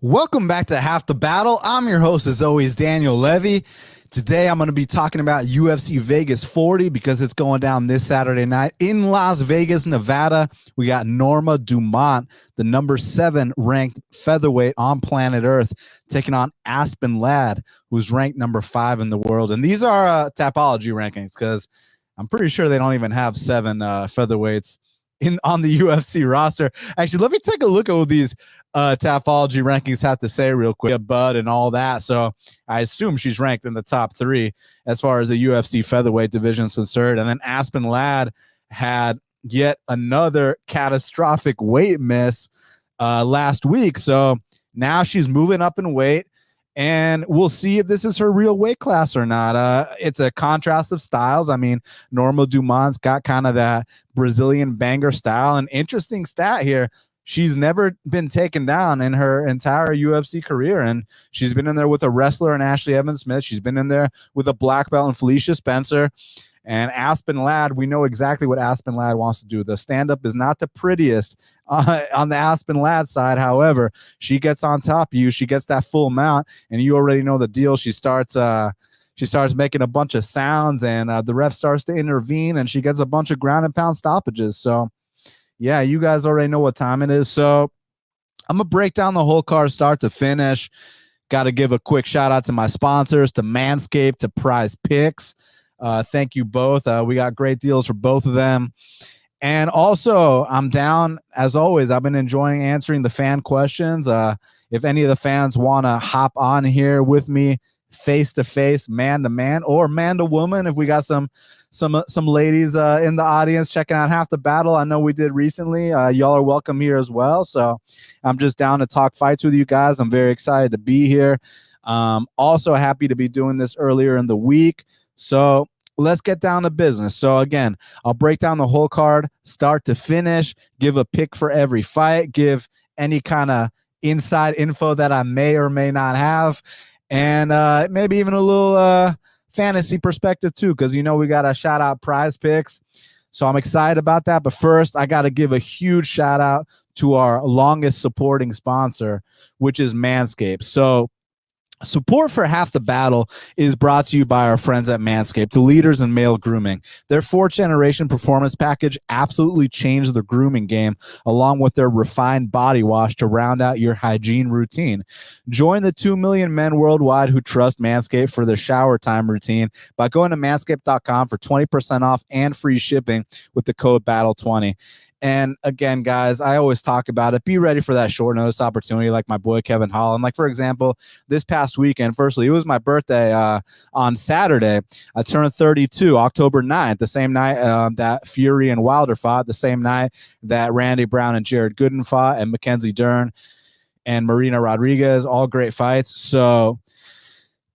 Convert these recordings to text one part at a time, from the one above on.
Welcome back to Half the Battle. I'm your host, as always, Daniel Levy. Today, I'm going to be talking about UFC Vegas 40 because it's going down this Saturday night in Las Vegas, Nevada. We got Norma Dumont, the number 7 ranked featherweight on planet Earth, taking on Aspen Ladd, who's ranked number 5 in the world. And these are Tapology rankings because I'm pretty sure they don't even have 7 featherweights on the UFC roster. Actually, let me take a look at what these Tapology rankings have to say real quick. Bud and all that. So I assume she's ranked in the top 3 as far as the UFC featherweight division is concerned. And then Aspen Ladd had yet another catastrophic weight miss last week. So now she's moving up in weight. And we'll see if this is her real weight class or not. It's a contrast of styles. I mean, Norma Dumont's got kind of that Brazilian banger style. An interesting stat here. She's never been taken down in her entire UFC career. And she's been in there with a wrestler in Ashley Evans-Smith. She's been in there with a black belt in Felicia Spencer. And Aspen Ladd, we know exactly what Aspen Ladd wants to do. The stand-up is not the prettiest on the Aspen Ladd side. However, she gets on top of you. She gets that full mount, and you already know the deal. She starts making a bunch of sounds, and the ref starts to intervene, and she gets a bunch of ground and pound stoppages. So, yeah, you guys already know what time it is. So I'm going to break down the whole card start to finish. Got to give a quick shout-out to my sponsors, to Manscaped, to PrizePicks. Thank you both. We got great deals for both of them. And also, I'm down, as always, I've been enjoying answering the fan questions. If any of the fans want to hop on here with me face-to-face, man-to-man, or man-to-woman, if we got some ladies in the audience checking out Half the Battle, I know we did recently. Y'all are welcome here as well. So I'm just down to talk fights with you guys. I'm very excited to be here. Also happy to be doing this earlier in the week. So let's get down to business. So again, I'll break down the whole card, start to finish, give a pick for every fight, give any kind of inside info that I may or may not have, and maybe even a little fantasy perspective too, because we got to shout out PrizePicks. So I'm excited about that. But first, I got to give a huge shout out to our longest supporting sponsor, which is Manscaped. So support for Half the Battle is brought to you by our friends at Manscaped, the leaders in male grooming. Their 4th-generation performance package absolutely changed the grooming game, along with their refined body wash to round out your hygiene routine. Join the 2 million men worldwide who trust Manscaped for their shower time routine by going to manscaped.com for 20% off and free shipping with the code BATTLE20. And again, guys, I always talk about it. Be ready for that short notice opportunity like my boy Kevin Holland. Like, for example, this past weekend, firstly, it was my birthday on Saturday. I turned 32, October 9th, the same night that Fury and Wilder fought, the same night that Randy Brown and Jared Gooden fought, and Mackenzie Dern and Marina Rodriguez, all great fights. So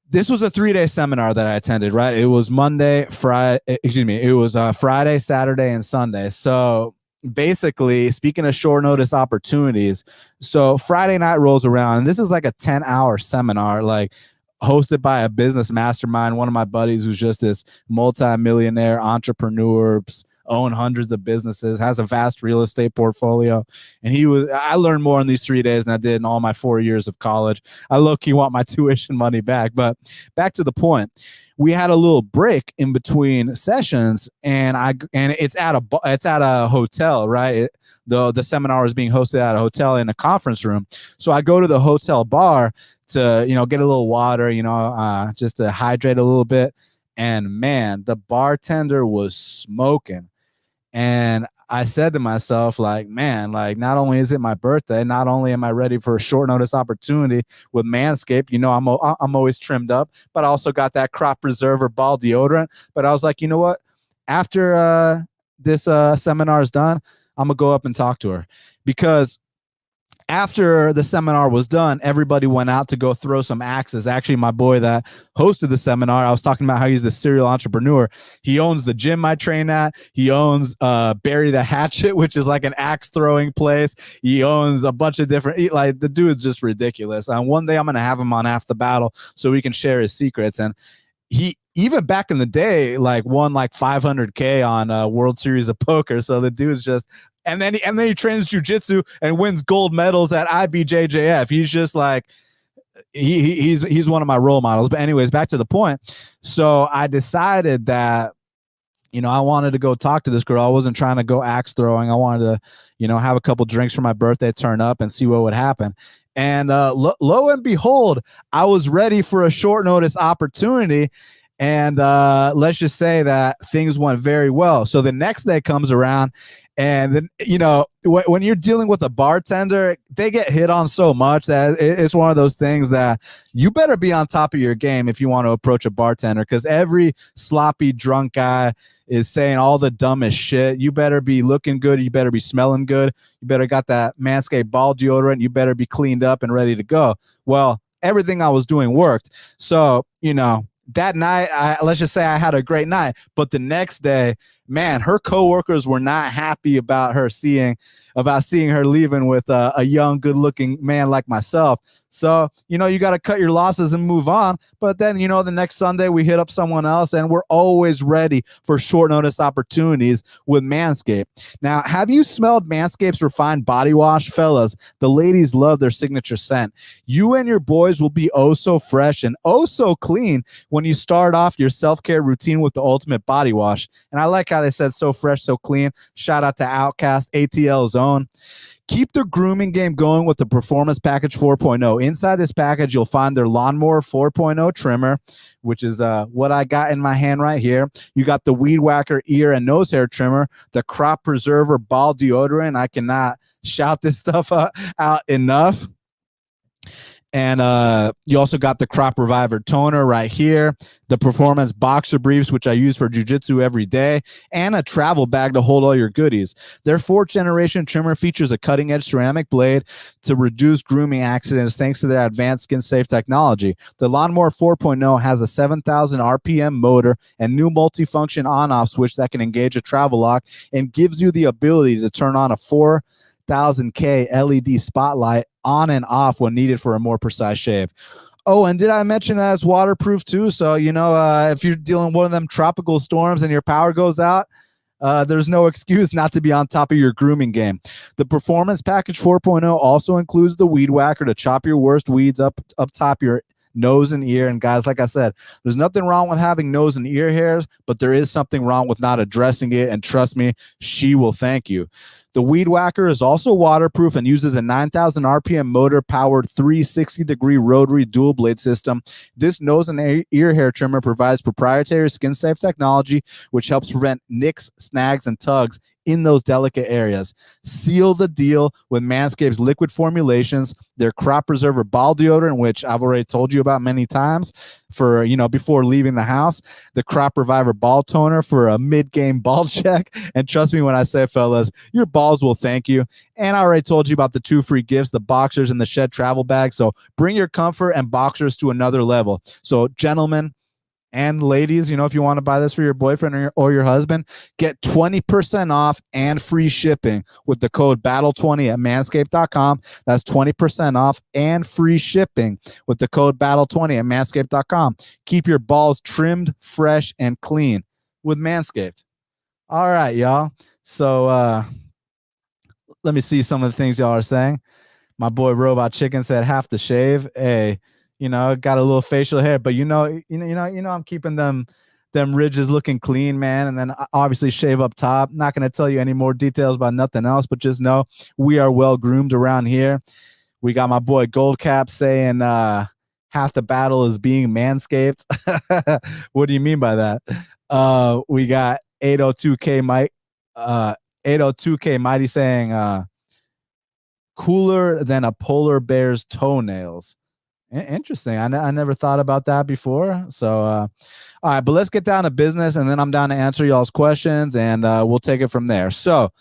this was a 3-day seminar that I attended, right? It was Friday, Saturday, and Sunday. So basically, speaking of short notice opportunities, so Friday night rolls around, and this is like a 10-hour seminar, like hosted by a business mastermind, one of my buddies who's just this multi-millionaire entrepreneur, own hundreds of businesses, has a vast real estate portfolio. And I learned more in these 3 days than I did in all my 4 years of college. I low-key want my tuition money back. But back to the point. We had a little break in between sessions, and it's at a hotel, right? The seminar is being hosted at a hotel in a conference room. So I go to the hotel bar to get a little water, just to hydrate a little bit. And man, the bartender was smoking. And I said to myself, man, not only is it my birthday, not only am I ready for a short notice opportunity with Manscaped, I'm always trimmed up, but I also got that crop preserver ball deodorant. But I was like, you know what? After this seminar is done, I'm going to go up and talk to her, because after the seminar was done, everybody went out to go throw some axes. Actually, my boy that hosted the seminar, I was talking about how he's the serial entrepreneur. He owns the gym I train at. He owns Bury the Hatchet, which is like an axe throwing place. He owns a bunch of different, the dude's just ridiculous. One day I'm going to have him on Half the Battle so we can share his secrets. And he, even back in the day, won $500K on World Series of Poker. So the dude's just and then he trains jiu-jitsu and wins gold medals at IBJJF. He's just like he's one of my role models. But anyways, back to the point. So I decided that, you know, I wanted to go talk to this girl. I wasn't trying to go axe throwing. I wanted to, you know, have a couple drinks for my birthday, turn up and see what would happen. And lo and behold, I was ready for a short notice opportunity. And let's just say that things went very well. So the next day comes around, and then, you know, when you're dealing with a bartender, they get hit on so much that it's one of those things that you better be on top of your game if you want to approach a bartender, because every sloppy drunk guy is saying all the dumbest shit. You better be looking good. You better be smelling good. You better got that Manscaped ball deodorant. You better be cleaned up and ready to go. Well, everything I was doing worked. So, you know, that night, let's just say I had a great night. But the next day, man, her coworkers were not happy about seeing her leaving with a young, good-looking man like myself. So, you know, you got to cut your losses and move on. But then, you know, the next Sunday we hit up someone else, and we're always ready for short notice opportunities with Manscaped. Now, have you smelled Manscaped's refined body wash? Fellas, the ladies love their signature scent. You and your boys will be oh so fresh and oh so clean when you start off your self-care routine with the ultimate body wash. And I like how they said so fresh, so clean. Shout out to Outcast, ATL's own. Keep the grooming game going with the Performance Package 4.0. Inside this package, you'll find their Lawnmower 4.0 trimmer, which is what I got in my hand right here. You got the Weed Whacker ear and nose hair trimmer, the Crop Preserver ball deodorant. I cannot shout this stuff out enough. And you also got the Crop Reviver toner right here, the Performance Boxer Briefs, which I use for jiu-jitsu every day, and a travel bag to hold all your goodies. Their 4th generation trimmer features a cutting-edge ceramic blade to reduce grooming accidents thanks to their advanced skin-safe technology. The Lawnmower 4.0 has a 7,000 RPM motor and new multifunction on-off switch that can engage a travel lock and gives you the ability to turn on a 4,000K LED spotlight on and off when needed for a more precise shave. Oh, and did I mention that it's waterproof too? So, you know, if you're dealing with one of them tropical storms and your power goes out, there's no excuse not to be on top of your grooming game. The Performance Package 4.0 also includes the Weed Whacker to chop your worst weeds up top your nose and ear. And guys, like I said, there's nothing wrong with having nose and ear hairs, but there is something wrong with not addressing it. And trust me, she will thank you. The Weed Whacker is also waterproof and uses a 9,000 RPM motor-powered 360-degree rotary dual-blade system. This nose and ear hair trimmer provides proprietary skin-safe technology, which helps prevent nicks, snags, and tugs in those delicate areas. Seal the deal with Manscaped's liquid formulations, their Crop Preserver ball deodorant, which I've already told you about many times for, you know, before leaving the house, the Crop Reviver ball toner for a mid-game ball check. And trust me when I say, fellas, your balls will thank you. And I already told you about the 2 free gifts, the boxers and the Shed travel bag. So bring your comfort and boxers to another level. So gentlemen and ladies, you know, if you want to buy this for your boyfriend or your husband, get 20% off and free shipping with the code BATTLE20 at manscaped.com. That's 20% off and free shipping with the code BATTLE20 at manscaped.com. Keep your balls trimmed, fresh, and clean with Manscaped. All right, y'all. So let me see some of the things y'all are saying. My boy Robot Chicken said half the shave. Hey, you know, got a little facial hair, but you know, I'm keeping them ridges looking clean, man. And then obviously shave up top. Not going to tell you any more details about nothing else, but just know we are well groomed around here. We got my boy Goldcap saying half the battle is being manscaped. What do you mean by that? We got 802K Mike, 802K Mighty saying cooler than a polar bear's toenails. Interesting. I never thought about that before. So, all right, but let's get down to business, and then I'm down to answer y'all's questions, and we'll take it from there. So,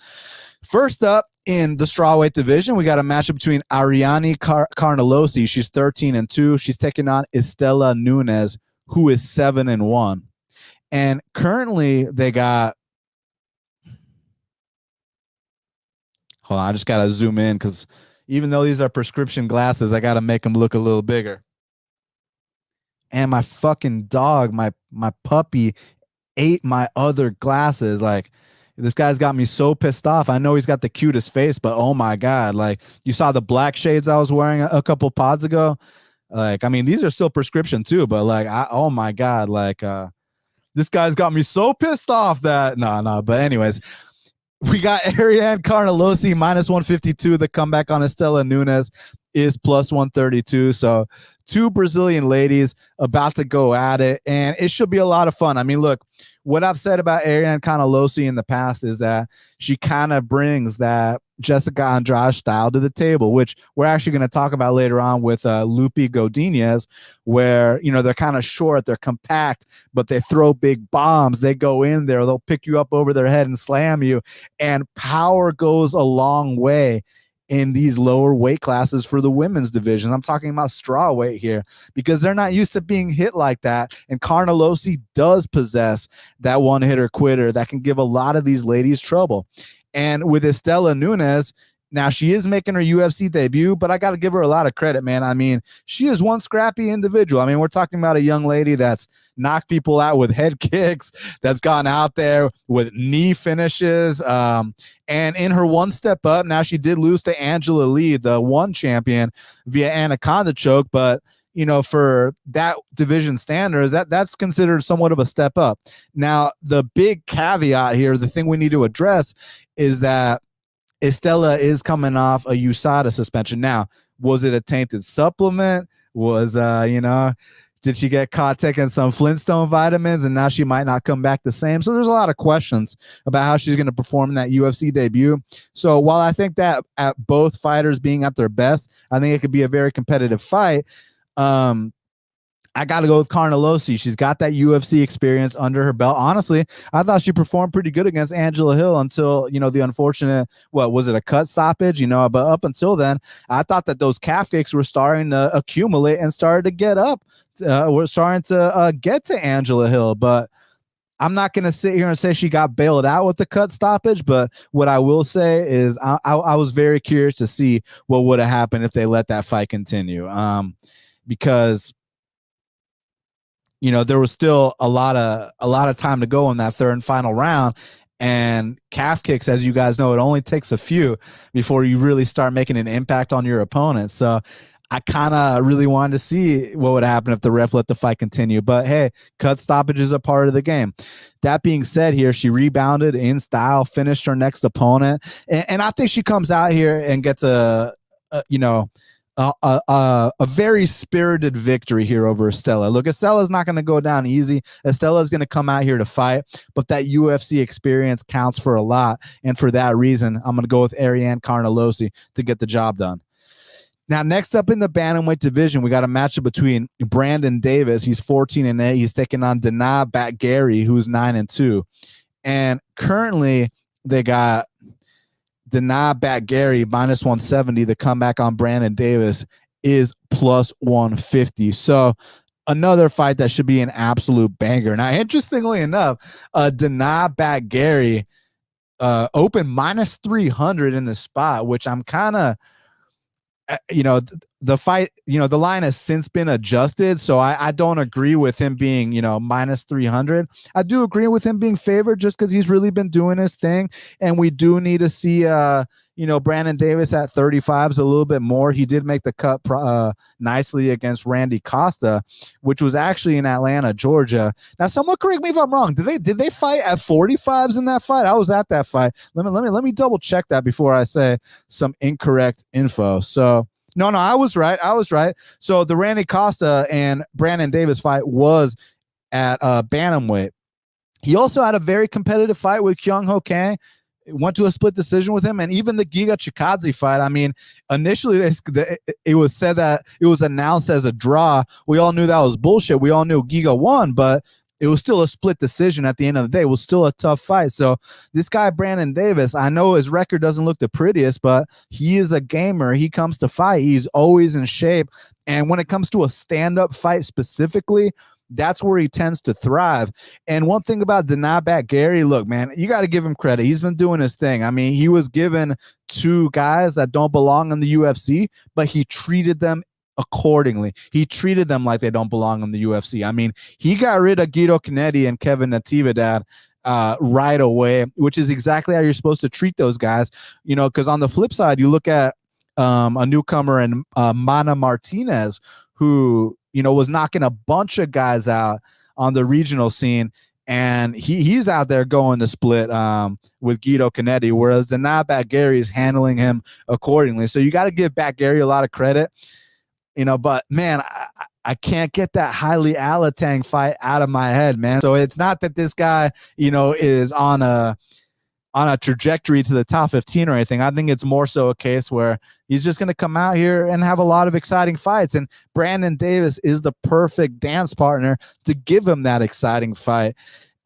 first up in the strawweight division, we got a matchup between Ariane Carnelossi. She's 13-2. She's taking on Istela Nunes, who is 7-1. And currently, they got. Hold on, I just gotta zoom in because even though these are prescription glasses, I got to make them look a little bigger. And my fucking dog, my puppy, ate my other glasses. Like, This guy's got me so pissed off. I know he's got the cutest face, but oh my God. Like, you saw the black shades I was wearing a couple pods ago. Like, I mean, these are still prescription too, but like, oh my God. Like, this guy's got me so pissed off that no. But anyways, we got Ariane Carnelossi minus 152. The comeback on Istela Nunes is plus 132. So 2 Brazilian ladies about to go at it, and it should be a lot of fun. I mean, look, what I've said about Ariane Carnelossi in the past is that she kind of brings that Jessica Andrade style to the table, which we're actually going to talk about later on with Lupita Godinez, where, you know, they're kind of short, they're compact, but they throw big bombs. They go in there, they'll pick you up over their head and slam you, and power goes a long way in these lower weight classes for the women's division. I'm talking about straw weight here, because they're not used to being hit like that. And Carnelossi does possess that one hitter quitter that can give a lot of these ladies trouble. And with Istela Nunes, now she is making her UFC debut, but I got to give her a lot of credit, man. I mean, she is one scrappy individual. I mean, we're talking about a young lady that's knocked people out with head kicks, that's gone out there with knee finishes. And in her one step up, now she did lose to Angela Lee, the one champion, via Anaconda choke, but you know, for that division standards, that's considered somewhat of a step up. Now, the big caveat here, the thing we need to address is that Istela is coming off a USADA suspension. Now, was it a tainted supplement? Was, did she get caught taking some Flintstone vitamins and now she might not come back the same? So there's a lot of questions about how she's going to perform in that UFC debut. So while I think that at both fighters being at their best, I think it could be a very competitive fight. I got to go with Carnelossi. She's got that UFC experience under her belt. Honestly, I thought she performed pretty good against Angela Hill until, you know, the unfortunate, what was it, a cut stoppage, you know, but up until then, I thought that those calf kicks were starting to accumulate and started to get up. We're starting to get to Angela Hill, but I'm not going to sit here and say she got bailed out with the cut stoppage, but what I will say is I was very curious to see what would have happened if they let that fight continue. Because, you know, there was still a lot of time to go in that third and final round, and calf kicks, as you guys know, it only takes a few before you really start making an impact on your opponent. So I kind of really wanted to see what would happen if the ref let the fight continue. But hey, cut stoppage is a part of the game. That being said, here she rebounded in style, finished her next opponent, and I think she comes out here and gets a very spirited victory here over Istela. Look, Estela's not going to go down easy. Estela's going to come out here to fight, but that UFC experience counts for a lot. And for that reason, I'm going to go with Ariane Carnelossi to get the job done. Now, next up in the bantamweight division, we got a matchup between Brandon Davis. He's 14-8. He's taking on Danaa Batgerel, who's 9-2. And currently, they got Danaa Batgerel minus 170. The comeback on Brandon Davis is plus 150. So another fight that should be an absolute banger. Now, interestingly enough, Danaa Batgerel opened minus 300 in the spot, which I'm kind of, the fight, the line has since been adjusted. So I don't agree with him being, minus 300. I do agree with him being favored just because he's really been doing his thing. And we do need to see, Brandon Davis at 35s a little bit more. He did make the cut nicely against Randy Costa, which was actually in Atlanta, Georgia. Now, someone correct me if I'm wrong. Did they fight at 45s in that fight? I was at that fight. Let me double check that before I say some incorrect info. So no, I was right. So the Randy Costa and Brandon Davis fight was at bantamweight. He also had a very competitive fight with Kyung Ho Kang. Went to a split decision with him, and even the Giga Chikadze fight. I mean, initially it was said that it was announced as a draw. We all knew that was bullshit. We all knew Giga won, but it was still a split decision at the end of the day. It was still a tough fight. So this guy, Brandon Davis, I know his record doesn't look the prettiest, but he is a gamer. He comes to fight. He's always in shape. And when it comes to a stand-up fight specifically, that's where he tends to thrive. And one thing about Danaa Batgerel, look, man, you got to give him credit. He's been doing his thing. I mean, he was given 2 guys that don't belong in the UFC, but he treated them accordingly. He treated them like they don't belong in the UFC. I mean, he got rid of Guido Canetti and Kevin Natividad right away, which is exactly how you're supposed to treat those guys. Because on the flip side, you look at a newcomer in Mana Martinez, who was knocking a bunch of guys out on the regional scene, and he's out there going to split with Guido Canetti, whereas Danaa Batgerel is handling him accordingly. So you got to give Batgerel a lot of credit, but man, I can't get that highly Alatang fight out of my head, man. So it's not that this guy, is on a trajectory to the top 15 or anything. I think it's more so a case where he's just going to come out here and have a lot of exciting fights. And Brandon Davis is the perfect dance partner to give him that exciting fight.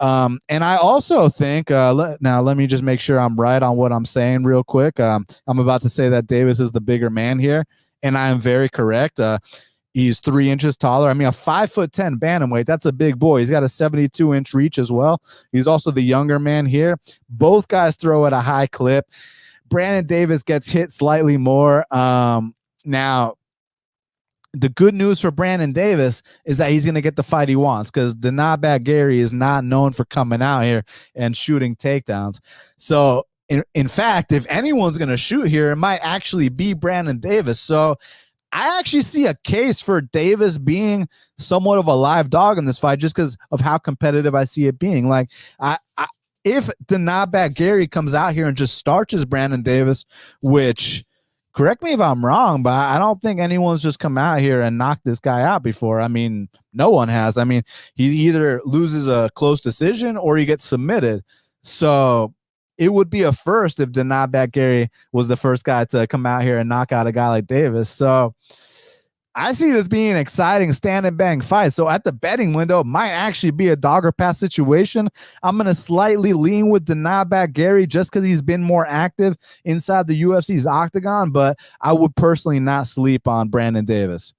And I also think, now let me just make sure I'm right on what I'm saying real quick. I'm about to say that Davis is the bigger man here, and I am very correct. He's 3 inches taller. I mean, a 5'10" bantamweight. That's a big boy. He's got a 72-inch reach as well. He's also the younger man here. Both guys throw at a high clip. Brandon Davis gets hit slightly more. Now, the good news for Brandon Davis is that he's going to get the fight he wants, because Danaa Batgerel is not known for coming out here and shooting takedowns. So, in fact, if anyone's going to shoot here, it might actually be Brandon Davis. So, I actually see a case for Davis being somewhat of a live dog in this fight, just because of how competitive I see it being. Like, if Danaa Batgerel comes out here and just starches Brandon Davis, which, correct me if I'm wrong, but I don't think anyone's just come out here and knocked this guy out before. I mean, no one has. I mean, he either loses a close decision or he gets submitted. So it would be a first if Danaa Batgerel was the first guy to come out here and knock out a guy like Davis. So I see this being an exciting stand and bang fight. So at the betting window, it might actually be a dog or pass situation. I'm going to slightly lean with Danaa Batgerel just because he's been more active inside the UFC's octagon, but I would personally not sleep on Brandon Davis.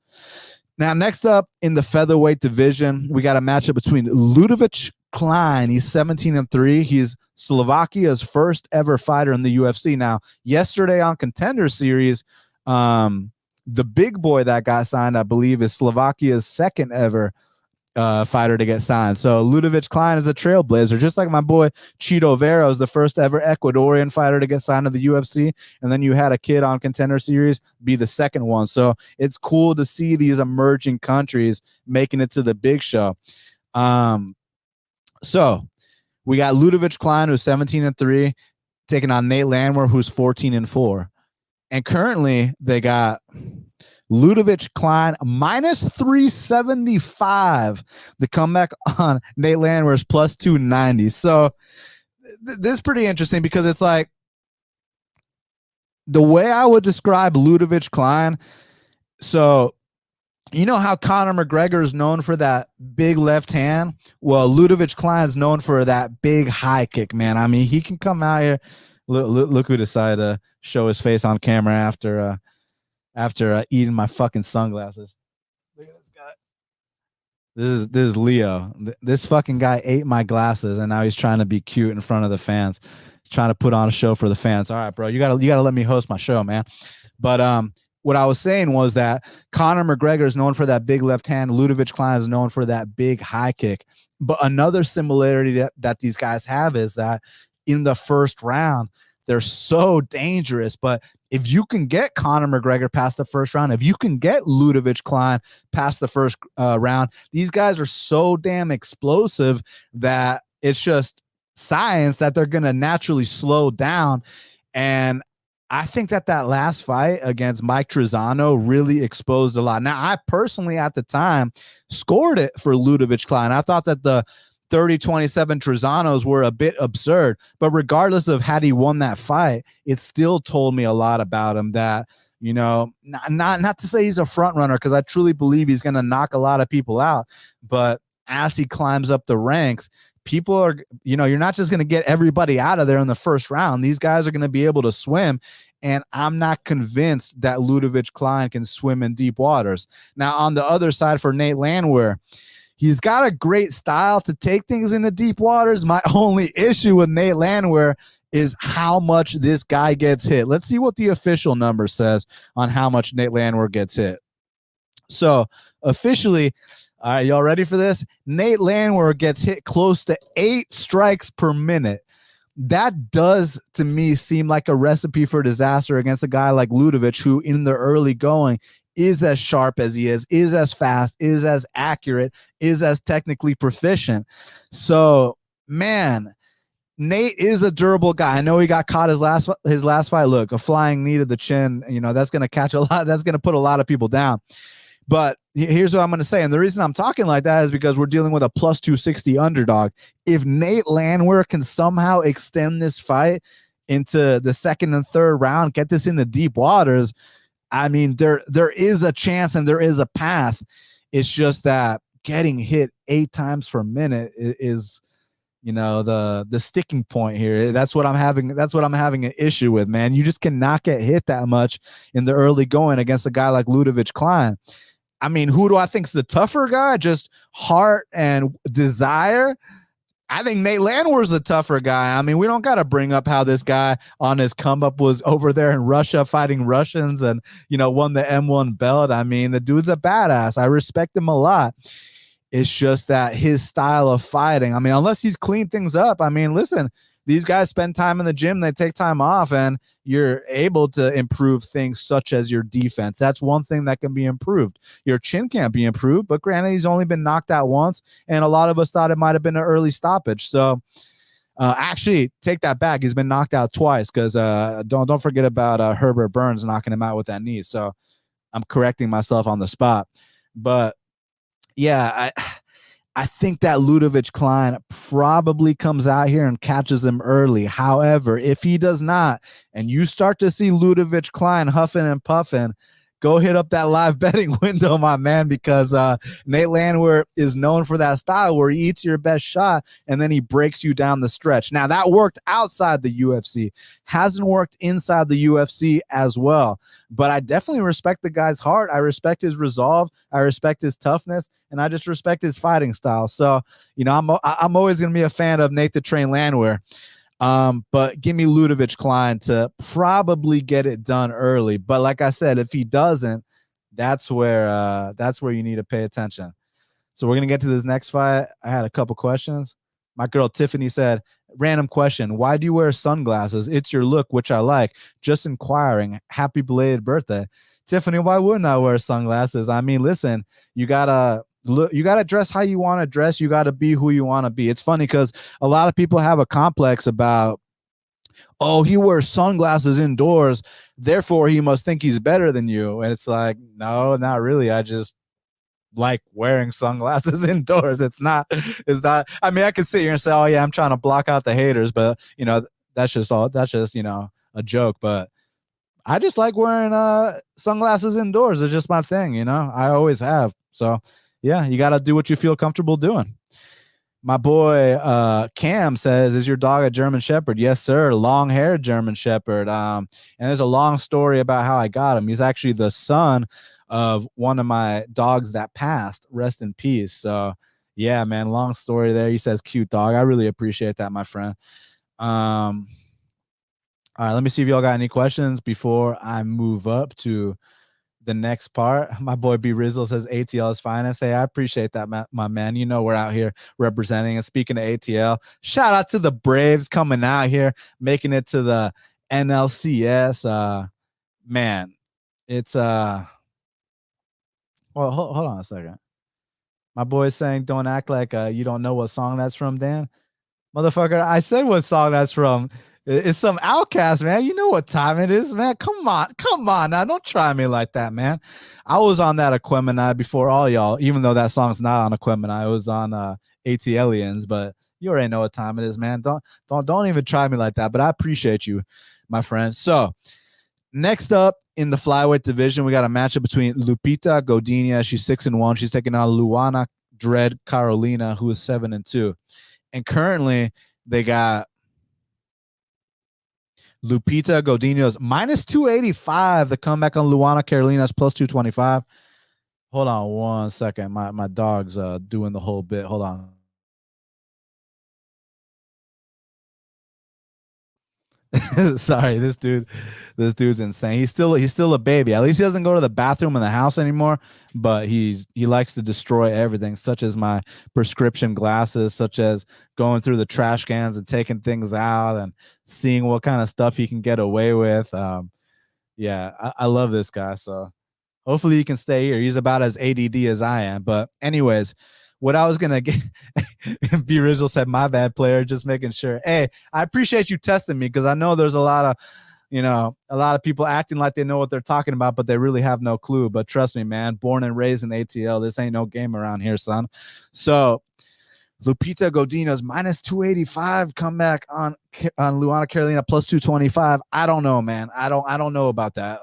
Now, next up in the featherweight division, we got a matchup between Ludovit Klein. He's 17-3. He's Slovakia's first ever fighter in the UFC. Now, yesterday on Contender Series, the big boy that got signed, I believe, is Slovakia's second ever fighter to get signed. So Ludovit Klein is a trailblazer, just like my boy Chito Vera is the first ever Ecuadorian fighter to get signed to the UFC. And then you had a kid on Contender Series be the second one. So it's cool to see these emerging countries making it to the big show. So we got Ludovit Klein, who's 17-3, taking on Nate Landwehr, who's 14-4. And currently they got Ludovit Klein minus 375. The comeback on Nate Landwehr is plus 290. So this is pretty interesting, because it's like, the way I would describe Ludovit Klein, so you know how Conor McGregor is known for that big left hand? Well, Ludovit Klein is known for that big high kick, man. I mean, he can come out here. Look who decided to show his face on camera after eating my fucking sunglasses. Look at this guy. This is Leo. This fucking guy ate my glasses, and now he's trying to be cute in front of the fans. He's trying to put on a show for the fans. All right, bro, you gotta let me host my show, man. But what I was saying was that Conor McGregor is known for that big left hand. Ludovit Klein is known for that big high kick. But another similarity that these guys have is that in the first round, they're so dangerous. But if you can get Conor McGregor past the first round, if you can get Ludovit Klein past the first round, these guys are so damn explosive that it's just science that they're going to naturally slow down. And I think that last fight against Mike Trizano really exposed a lot. Now, I personally at the time scored it for Ludovit Klein. I thought that the 30-27 Trizanos were a bit absurd, but regardless of had he won that fight, it still told me a lot about him. That, you know, not to say he's a front runner, because I truly believe he's going to knock a lot of people out, but as he climbs up the ranks, people are, you know, you're not just going to get everybody out of there in the first round. These guys are going to be able to swim, and I'm not convinced that Ludovit Klein can swim in deep waters. Now, on the other side for Nate Landwehr, he's got a great style to take things into deep waters. My only issue with Nate Landwehr is how much this guy gets hit. Let's see what the official number says on how much Nate Landwehr gets hit. So officially, All right, y'all ready for this? Nate Landwehr gets hit close to 8 strikes per minute. That does, to me, seem like a recipe for disaster against a guy like Ludovit, who in the early going is as sharp as he is as fast, is as accurate, is as technically proficient. So, man, Nate is a durable guy. I know he got caught his last fight. Look, a flying knee to the chin, that's going to catch a lot. That's going to put a lot of people down. But here's what I'm going to say. And the reason I'm talking like that is because we're dealing with a plus 260 underdog. If Nate Landwehr can somehow extend this fight into the second and third round, get this into deep waters, I mean, there is a chance and there is a path. It's just that getting hit 8 times per minute is the sticking point here. That's what I'm having an issue with, man. You just cannot get hit that much in the early going against a guy like Ludovit Klein. I mean, who do I think's the tougher guy? Just heart and desire? I think Nate Landwehr's the tougher guy. I mean, we don't got to bring up how this guy on his come up was over there in Russia fighting Russians and, won the M1 belt. I mean, the dude's a badass. I respect him a lot. It's just that his style of fighting, I mean, unless he's cleaned things up, I mean, listen, these guys spend time in the gym, they take time off, and you're able to improve things such as your defense. That's one thing that can be improved. Your chin can't be improved, but granted, he's only been knocked out once, and a lot of us thought it might have been an early stoppage. So actually, take that back. He's been knocked out twice because don't forget about Herbert Burns knocking him out with that knee. So I'm correcting myself on the spot. But yeah, I think that Ludovit Klein probably comes out here and catches him early. However, if he does not, and you start to see Ludovit Klein huffing and puffing, go hit up that live betting window, my man, because Nate Landwehr is known for that style where he eats your best shot and then he breaks you down the stretch. Now, that worked outside the UFC. Hasn't worked inside the UFC as well. But I definitely respect the guy's heart. I respect his resolve. I respect his toughness. And I just respect his fighting style. So, I'm always going to be a fan of Nate the Train Landwehr. But give me Ludovit Klein to probably get it done early. But like I said, if he doesn't, that's where you need to pay attention. So we're gonna get to this next fight. I had a couple questions. My girl Tiffany said, random question: why do you wear sunglasses? It's your look, which I like. Just inquiring. Happy belated birthday. Tiffany, why wouldn't I wear sunglasses? I mean, listen, you gotta dress how you want to dress. You got to be who you want to be. It's funny because a lot of people have a complex about, oh, he wears sunglasses indoors, therefore he must think he's better than you. And it's like, no, not really. I just like wearing sunglasses indoors. It's not, I mean, I could sit here and say, oh yeah, I'm trying to block out the haters, but that's just a joke. But I just like wearing sunglasses indoors. It's just my thing, I always have. So yeah, you got to do what you feel comfortable doing. My boy Cam says, is your dog a German Shepherd? Yes, sir. Long-haired German Shepherd. And there's a long story about how I got him. He's actually the son of one of my dogs that passed. Rest in peace. So yeah, man, long story there. He says, cute dog. I really appreciate that, my friend. All right, let me see if y'all got any questions before I move up to the next part. My boy B Rizzle says ATL is finest. Hey, I appreciate that, my man. We're out here representing. And speaking of ATL, shout out to the Braves coming out here, making it to the NLCS. Man, it's well, hold on a second. My boy's saying, don't act like you don't know what song that's from, Dan. Motherfucker, I said what song that's from. It's some Outcast, man. You know what time it is, man. Come on now. Don't try me like that, man. I was on that Aquemini before all y'all, even though that song's not on Aquemini. It was on ATLians, but you already know what time it is, man. Don't even try me like that. But I appreciate you, my friend. So next up in the flyweight division, we got a matchup between Lupita Godinez. She's 6-1. She's taking on Luana Dread Carolina, who is 7-2. And currently they got Lupita Godinez minus 285. The comeback on Luana Carolina's plus 225. Hold on one second. My dog's doing the whole bit. Hold on. Sorry, this dude's insane. He's still a baby. At least he doesn't go to the bathroom in the house anymore, but he likes to destroy everything, such as my prescription glasses, such as going through the trash cans and taking things out and seeing what kind of stuff he can get away with. Yeah, I love this guy. So hopefully he can stay here. He's about as ADD as I am. But anyways, what I was gonna get, B Rizzo said, "My bad, player." Just making sure. Hey, I appreciate you testing me because I know there's a lot of people acting like they know what they're talking about, but they really have no clue. But trust me, man, born and raised in ATL, this ain't no game around here, son. So Lupita Godinez minus 285 comeback on Luana Carolina plus 225. I don't know, man. I don't know about that.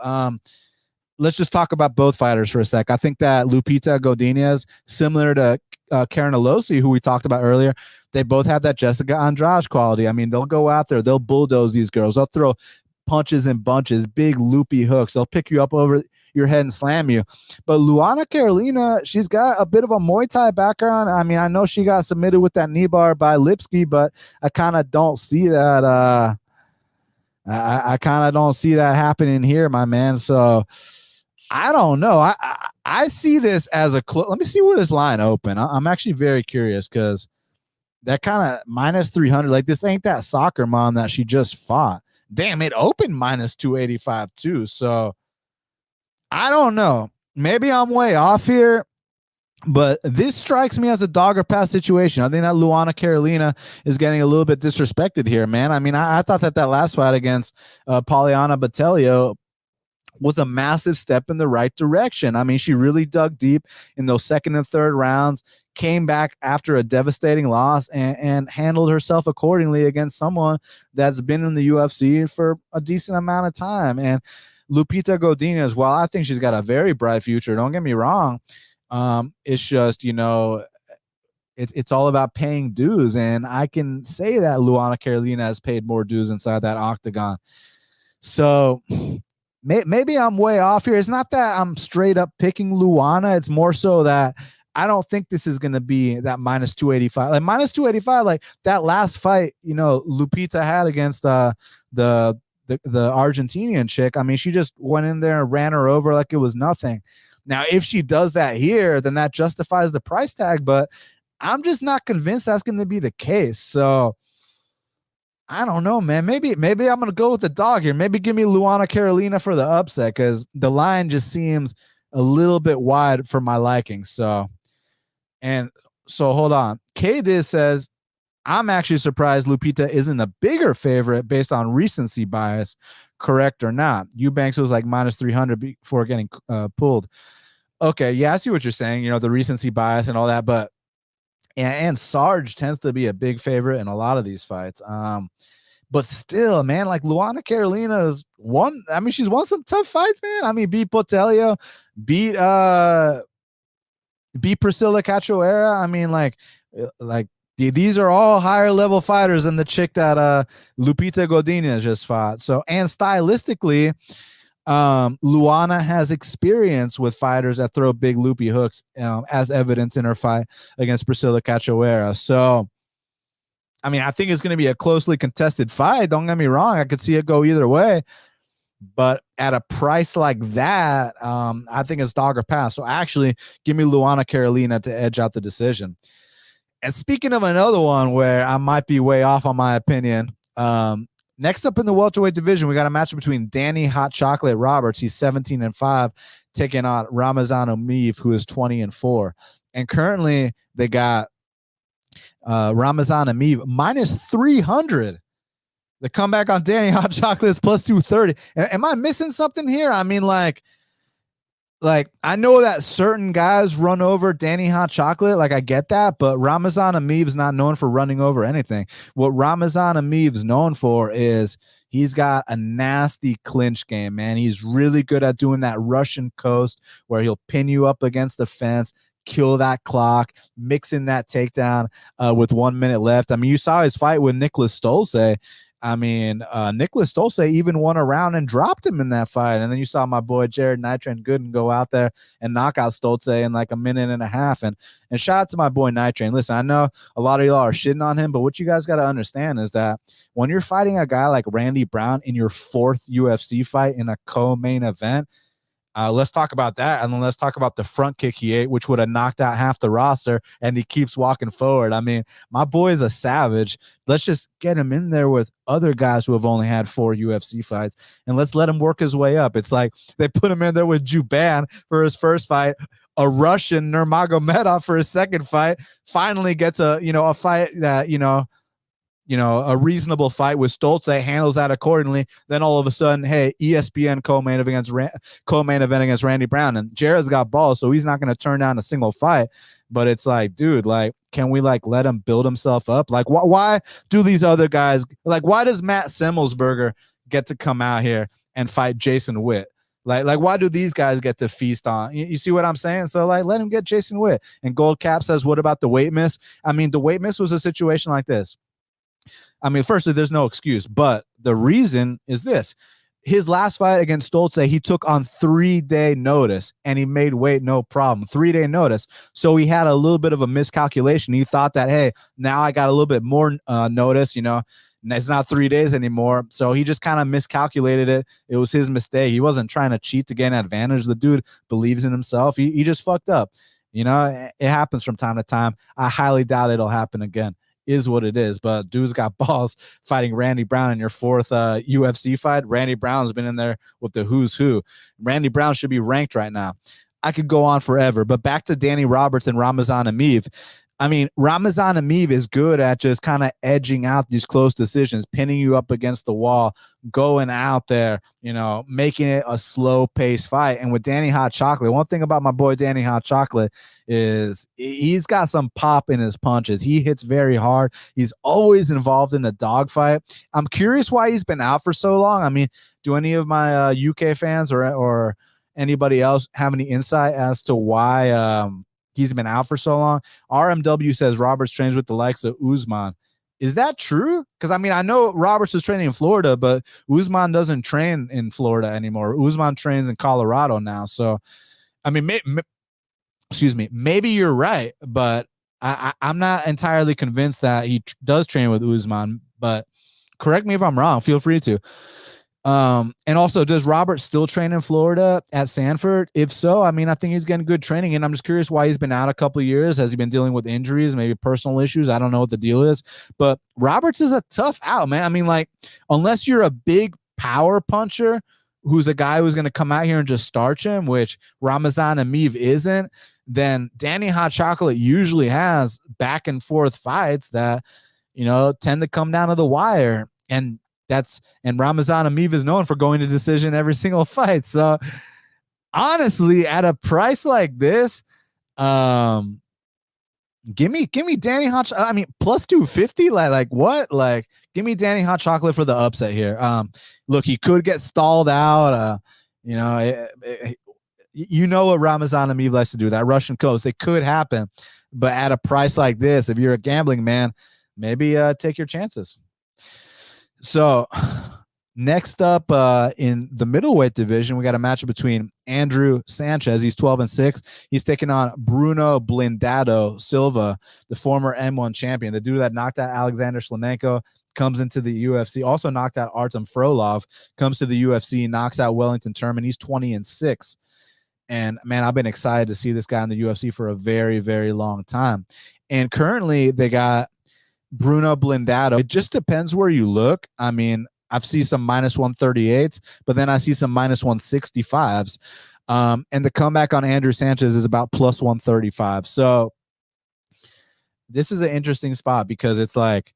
Let's just talk about both fighters for a sec. I think that Lupita Godinez, similar to Carnelossi, who we talked about earlier, they both have that Jessica Andrade quality. I mean, they'll go out there, they'll bulldoze these girls, they'll throw punches and bunches, big loopy hooks, they'll pick you up over your head and slam you. But Luana Carolina, she's got a bit of a Muay Thai background. I mean, I know she got submitted with that knee bar by Lipsky, but I kind of don't see that. I kind of don't see that happening here, my man. So I don't know. I see this as a let me see where this line open. I'm actually very curious because that kind of minus 300, like this ain't that soccer mom that she just fought. Damn, it opened minus 285 too. So I don't know. Maybe I'm way off here, but this strikes me as a dog or pass situation. I think that Luana Carolina is getting a little bit disrespected here, man. I mean, I thought that last fight against Poliana Botelho was a massive step in the right direction. I mean, she really dug deep in those second and third rounds, came back after a devastating loss, and handled herself accordingly against someone that's been in the UFC for a decent amount of time. And Lupita Godinez, while I think she's got a very bright future, don't get me wrong, it's just, it's all about paying dues. And I can say that Luana Carolina has paid more dues inside that octagon. So maybe I'm way off here. It's not that I'm straight up picking Luana. It's more so that I don't think this is going to be that minus 285. Like minus 285, like that last fight, Lupita had against the Argentinian chick. I mean, she just went in there and ran her over like it was nothing. Now, if she does that here, then that justifies the price tag, but I'm just not convinced that's going to be the case. So I don't know, man. Maybe I'm going to go with the dog here. Maybe give me Luana Carolina for the upset because the line just seems a little bit wide for my liking. So hold on. K-Diz says, I'm actually surprised Lupita isn't a bigger favorite based on recency bias, correct or not. Eubanks was like minus 300 before getting pulled. Okay, yeah, I see what you're saying, the recency bias and all that, but and Sarge tends to be a big favorite in a lot of these fights. But still, man, like Luana Carolina's won. I mean, she's won some tough fights, man. I mean, beat Botelho, beat Priscilla Cachoeira. I mean, like these are all higher level fighters than the chick that Lupita Godinez just fought. So, and stylistically, Luana has experience with fighters that throw big loopy hooks, as evidence in her fight against Priscilla Cachoeira. So, I mean, I think it's going to be a closely contested fight. Don't get me wrong. I could see it go either way. But at a price like that, I think it's dog or pass. So actually, give me Luana Carolina to edge out the decision. And speaking of another one where I might be way off on my opinion, next up in the welterweight division, we got a match between Danny Hot Chocolate Roberts. He's 17-5, taking on Ramazan Emeev, who is 20-4. And currently, they got Ramazan Emeev minus 300. The comeback on Danny Hot Chocolate is plus 230. Am I missing something here? I mean, like I know that certain guys run over Danny Hot Chocolate. Like, I get that, but Ramazan Emeev's not known for running over anything. What Ramazan Emeev's known for is he's got a nasty clinch game, man. He's really good at doing that Russian coast where he'll pin you up against the fence, kill that clock, mix in that takedown with 1 minute left. I mean, you saw his fight with Nicholas Stolze, I mean, Nicholas Stolze even won a round and dropped him in that fight. And then you saw my boy Jared Nitrain Gooden go out there and knock out Stolze in like a minute and a half. And shout out to my boy Nitrain. Listen, I know a lot of y'all are shitting on him, but what you guys got to understand is that when you're fighting a guy like Randy Brown in your 4th UFC fight in a co-main event, let's talk about that, and then let's talk about the front kick he ate, which would have knocked out half the roster, and he keeps walking forward. I mean, my boy is a savage. Let's just get him in there with other guys who have only had 4 UFC fights, and let's let him work his way up. It's like they put him in there with Juban for his first fight, a Russian Nurmagomedov for his second fight, finally gets a fight that, a reasonable fight with Stolze, handles that accordingly. Then all of a sudden, hey, ESPN co-main event against Randy Brown, and Jared's got balls, so he's not going to turn down a single fight. But it's like, dude, like, can we like let him build himself up? Like, why do these other guys, like, why does Matt Semmelsberger get to come out here and fight Jason Witt? Like, why do these guys get to feast on? You see what I'm saying? So, like, let him get Jason Witt. And Gold Cap says, what about the weight miss? I mean, the weight miss was a situation like this. I mean, firstly, there's no excuse, but the reason is this. His last fight against Stolze, he took on 3-day notice, and he made weight no problem. 3-day notice. So he had a little bit of a miscalculation. He thought that, hey, now I got a little bit more notice, it's not 3 days anymore. So he just kind of miscalculated it. It was his mistake. He wasn't trying to cheat to gain an advantage. The dude believes in himself. He just fucked up. It happens from time to time. I highly doubt it'll happen again. Is what it is, but dude's got balls fighting Randy Brown in your 4th UFC fight. Randy Brown's been in there with the who's who. Randy Brown should be ranked right now. I could go on forever, but back to Danny Roberts and Ramazan Emeev. I mean, Ramazan Emeev is good at just kind of edging out these close decisions, pinning you up against the wall, going out there, making it a slow-paced fight. And with Danny Hot Chocolate, one thing about my boy Danny Hot Chocolate is he's got some pop in his punches. He hits very hard. He's always involved in a dogfight. I'm curious why he's been out for so long. I mean, do any of my UK fans or anybody else have any insight as to why he's been out for so long? RMW says Roberts trains with the likes of Usman. Is that true? Because, I mean, I know Roberts is training in Florida, but Usman doesn't train in Florida anymore. Usman trains in Colorado now. So, I mean, maybe you're right, but I'm not entirely convinced that he does train with Usman. But correct me if I'm wrong. Feel free to. And also, does Robert still train in Florida at Sanford? If so, I mean, I think he's getting good training, and I'm just curious why he's been out a couple of years. Has he been dealing with injuries, maybe personal issues? I don't know what the deal is, but Roberts is a tough out, man. I mean, like, unless you're a big power puncher who's a guy who's going to come out here and just starch him, which Ramazan Emeev isn't, then Danny Hot Chocolate usually has back and forth fights that, tend to come down to the wire. And Ramazan Emeev is known for going to decision every single fight. So honestly, at a price like this, give me Danny Hot. I mean, plus 250. Like what? Like, give me Danny Hot Chocolate for the upset here. Look, he could get stalled out. You know what Ramazan Emeev likes to do. That Russian coast. It could happen, but at a price like this, if you're a gambling man, maybe take your chances. So next up in the middleweight division, we got a matchup between Andrew Sanchez. He's 12-6. He's taking on Bruno Blindado Silva, the former M1 champion. The dude that knocked out Alexander Shlemenko comes into the UFC. Also knocked out Artem Frolov, comes to the UFC, knocks out Wellington Turman. He's 20-6. And, man, I've been excited to see this guy in the UFC for a very, very long time. And currently they got Bruno Blindado. It just depends where you look. I mean, I've seen some minus 138s, but then I see some minus 165s. And the comeback on Andrew Sanchez is about plus 135. So this is an interesting spot because it's like,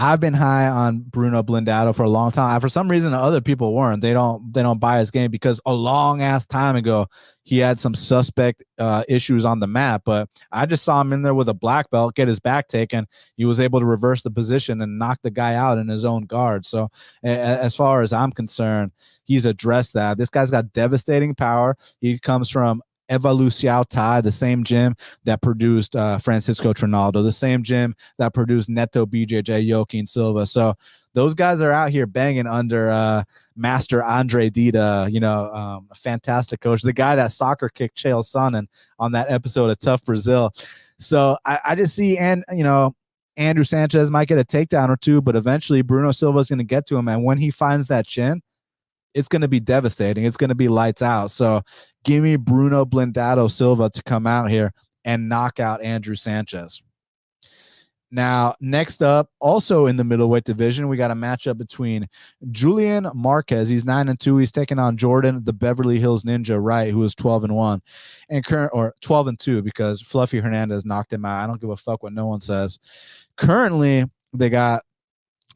I've been high on Bruno Blindado for a long time. For some reason, other people weren't. They don't buy his game because a long ass time ago he had some suspect issues on the mat. But I just saw him in there with a black belt, get his back taken. He was able to reverse the position and knock the guy out in his own guard. So as far as I'm concerned, he's addressed that. This guy's got devastating power. He comes from Evoluciao Thai, the same gym that produced Francisco Trinaldo, the same gym that produced Neto BJJ, Joaquin Silva. So those guys are out here banging under Master Andrei Dida, a fantastic coach, the guy that soccer kicked Chael Sonnen on that episode of Tough Brazil. So I just see, Andrew Sanchez might get a takedown or two, but eventually Bruno Silva is going to get to him. And when he finds that chin, it's going to be devastating. It's going to be lights out. So give me Bruno Blindado Silva to come out here and knock out Andrew Sanchez. Now, next up, also in the middleweight division, we got a matchup between Julian Marquez. He's 9-2. He's taking on Jordan, the Beverly Hills Ninja, Wright, who is 12-1, and 12-2 because Fluffy Hernandez knocked him out. I don't give a fuck what no one says. Currently, they got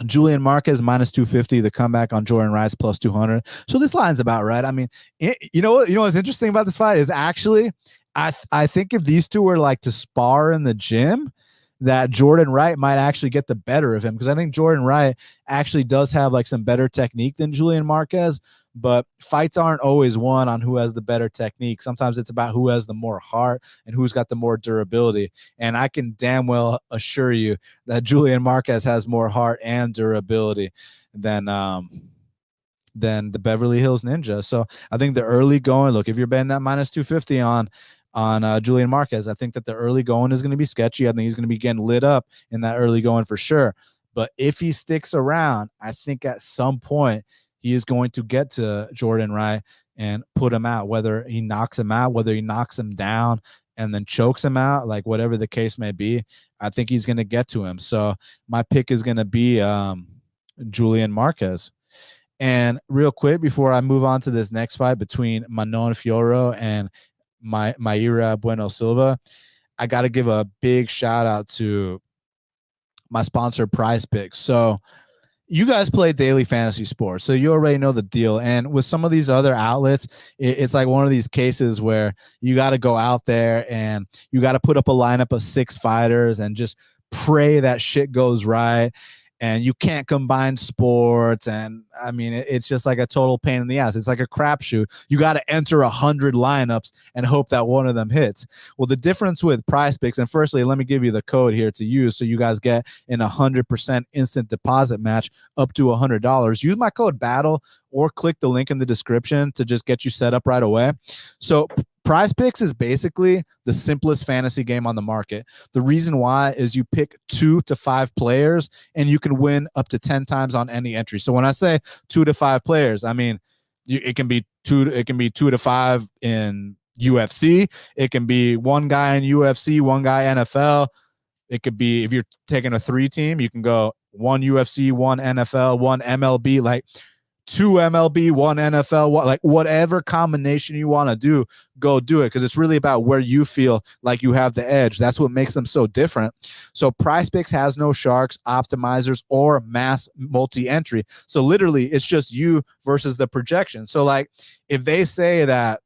Julian Marquez minus 250. The comeback on Jordan Wright's plus 200. So this line's about right. I mean, you know what's interesting about this fight is actually, I think if these two were like to spar in the gym, that Jordan Wright might actually get the better of him, because I think Jordan Wright actually does have like some better technique than Julian Marquez, but fights aren't always won on who has the better technique. Sometimes it's about who has the more heart and who's got the more durability. And I can damn well assure you that Julian Marquez has more heart and durability than the Beverly Hills Ninja. So I think the early going, look, if you're betting that minus 250 on Julian Marquez, I think that the early going is going to be sketchy. I think he's going to be getting lit up in that early going for sure. But if he sticks around, I think at some point he is going to get to Jordan Wright and put him out, whether he knocks him out, whether he knocks him down and then chokes him out, like whatever the case may be. I think he's going to get to him. So my pick is going to be Julian Marquez. And real quick, before I move on to this next fight between Manon Fiorot and Mayra Bueno Silva, I got to give a big shout out to my sponsor, PrizePicks. So you guys play daily fantasy sports, so you already know the deal. And with some of these other outlets, it's like one of these cases where you got to go out there and you got to put up a lineup of 6 fighters and just pray that shit goes right. And you can't combine sports. And I mean, it's just like a total pain in the ass. It's like a crapshoot. You got to enter 100 lineups and hope that one of them hits. Well, the difference with PrizePicks, and firstly, let me give you the code here to use so you guys get an 100% instant deposit match up to $100. Use my code BATTLE or click the link in the description to just get you set up right away. So PrizePicks is basically the simplest fantasy game on the market. The reason why is you pick 2 to 5 players and you can win up to 10 times on any entry. So when I say 2 to 5 players, I mean it can be 2 to 5 in UFC. It can be one guy in UFC, one guy NFL. It could be, if you're taking a 3 team, you can go 1 UFC, 1 NFL, 1 MLB, like 2 MLB, 1 NFL, like whatever combination you want to do, go do it, because it's really about where you feel like you have the edge. That's what makes them so different. So PrizePicks has no sharks, optimizers, or mass multi-entry. So literally, it's just you versus the projection. So like if they say that,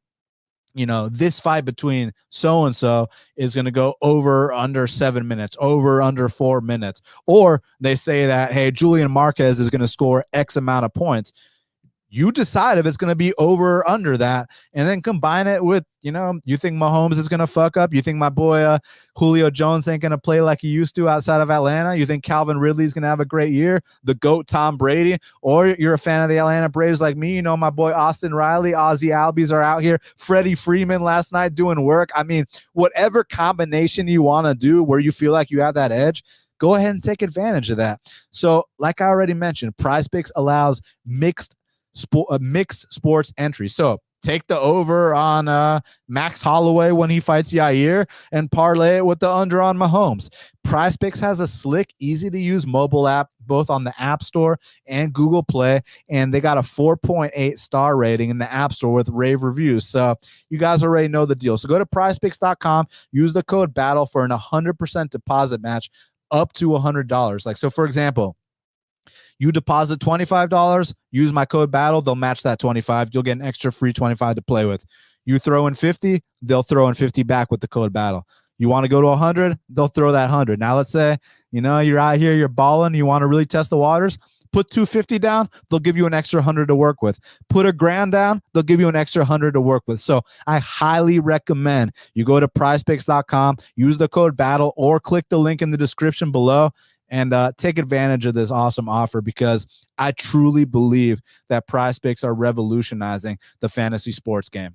this fight between so-and-so is going to go over under 7 minutes, over under 4 minutes, or they say that, hey, Julian Marquez is going to score X amount of points, you decide if it's going to be over or under that, and then combine it with, you think Mahomes is going to fuck up? You think my boy Julio Jones ain't going to play like he used to outside of Atlanta? You think Calvin Ridley's going to have a great year? The GOAT Tom Brady? Or you're a fan of the Atlanta Braves like me, my boy Austin Riley, Ozzie Albies are out here, Freddie Freeman last night doing work. I mean, whatever combination you want to do where you feel like you have that edge, go ahead and take advantage of that. So like I already mentioned, PrizePicks allows mixed sports entry. So take the over on Max Holloway when he fights Yair and parlay it with the under on Mahomes. PrizePicks has a slick, easy to use mobile app, both on the App Store and Google Play, and they got a 4.8 star rating in the App Store with rave reviews. So you guys already know the deal. So go to prizepicks.com, use the code BATTLE for an 100% deposit match up to $100. Like, so for example, you deposit $25, use my code BATTLE, they'll match that 25. You'll get an extra free 25 to play with. You throw in 50, they'll throw in 50 back with the code BATTLE. You want to go to 100, they'll throw that 100. Now let's say, you're out here, you're balling, you want to really test the waters, Put 250 down, they'll give you an extra 100 to work with. Put $1,000 down, they'll give you an extra 100 to work with. So I highly recommend you go to PrizePicks.com, use the code BATTLE, or click the link in the description below and take advantage of this awesome offer, because I truly believe that PrizePicks are revolutionizing the fantasy sports game.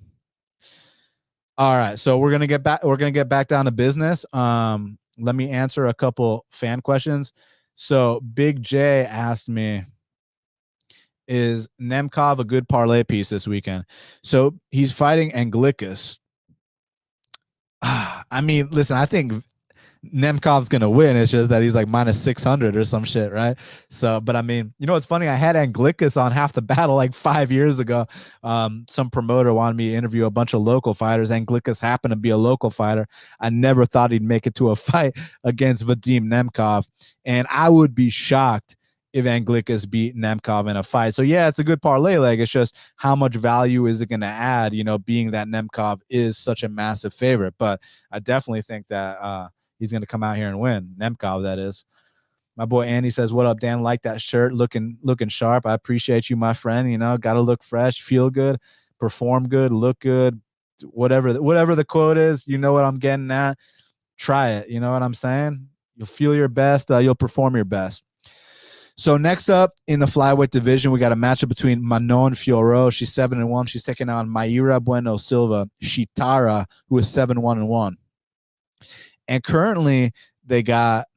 All right, so we're gonna get back down to business. Let me answer a couple fan questions. So Big J asked me, is Nemkov a good parlay piece this weekend? So he's fighting Anglicus. I mean, listen, I think Nemkov's gonna win. It's just that he's like minus 600 or some shit, right? So, but I mean, you know what's funny? I had Anglicus on Half the Battle like 5 years ago. Some promoter wanted me to interview a bunch of local fighters. Anglicus happened to be a local fighter. I never thought he'd make it to a fight against Vadim Nemkov, and I would be shocked if Anglicus beat Nemkov in a fight. So yeah, it's a good parlay leg. It's just how much value is it going to add, you know, being that Nemkov is such a massive favorite. But I definitely think that he's going to come out here and win. Nemkov, that is. My boy Andy says, what up, Dan? Like that shirt, looking sharp. I appreciate you, my friend. You know, got to look fresh, feel good, perform good, look good, whatever the quote is. You know what I'm getting at. Try it. You know what I'm saying? You'll feel your best. You'll perform your best. So next up in the flyweight division, we got a matchup between Manon Fiorot. She's 7-1. She's taking on Mayra Bueno Silva Shitara, who is 7-1-1. And currently they got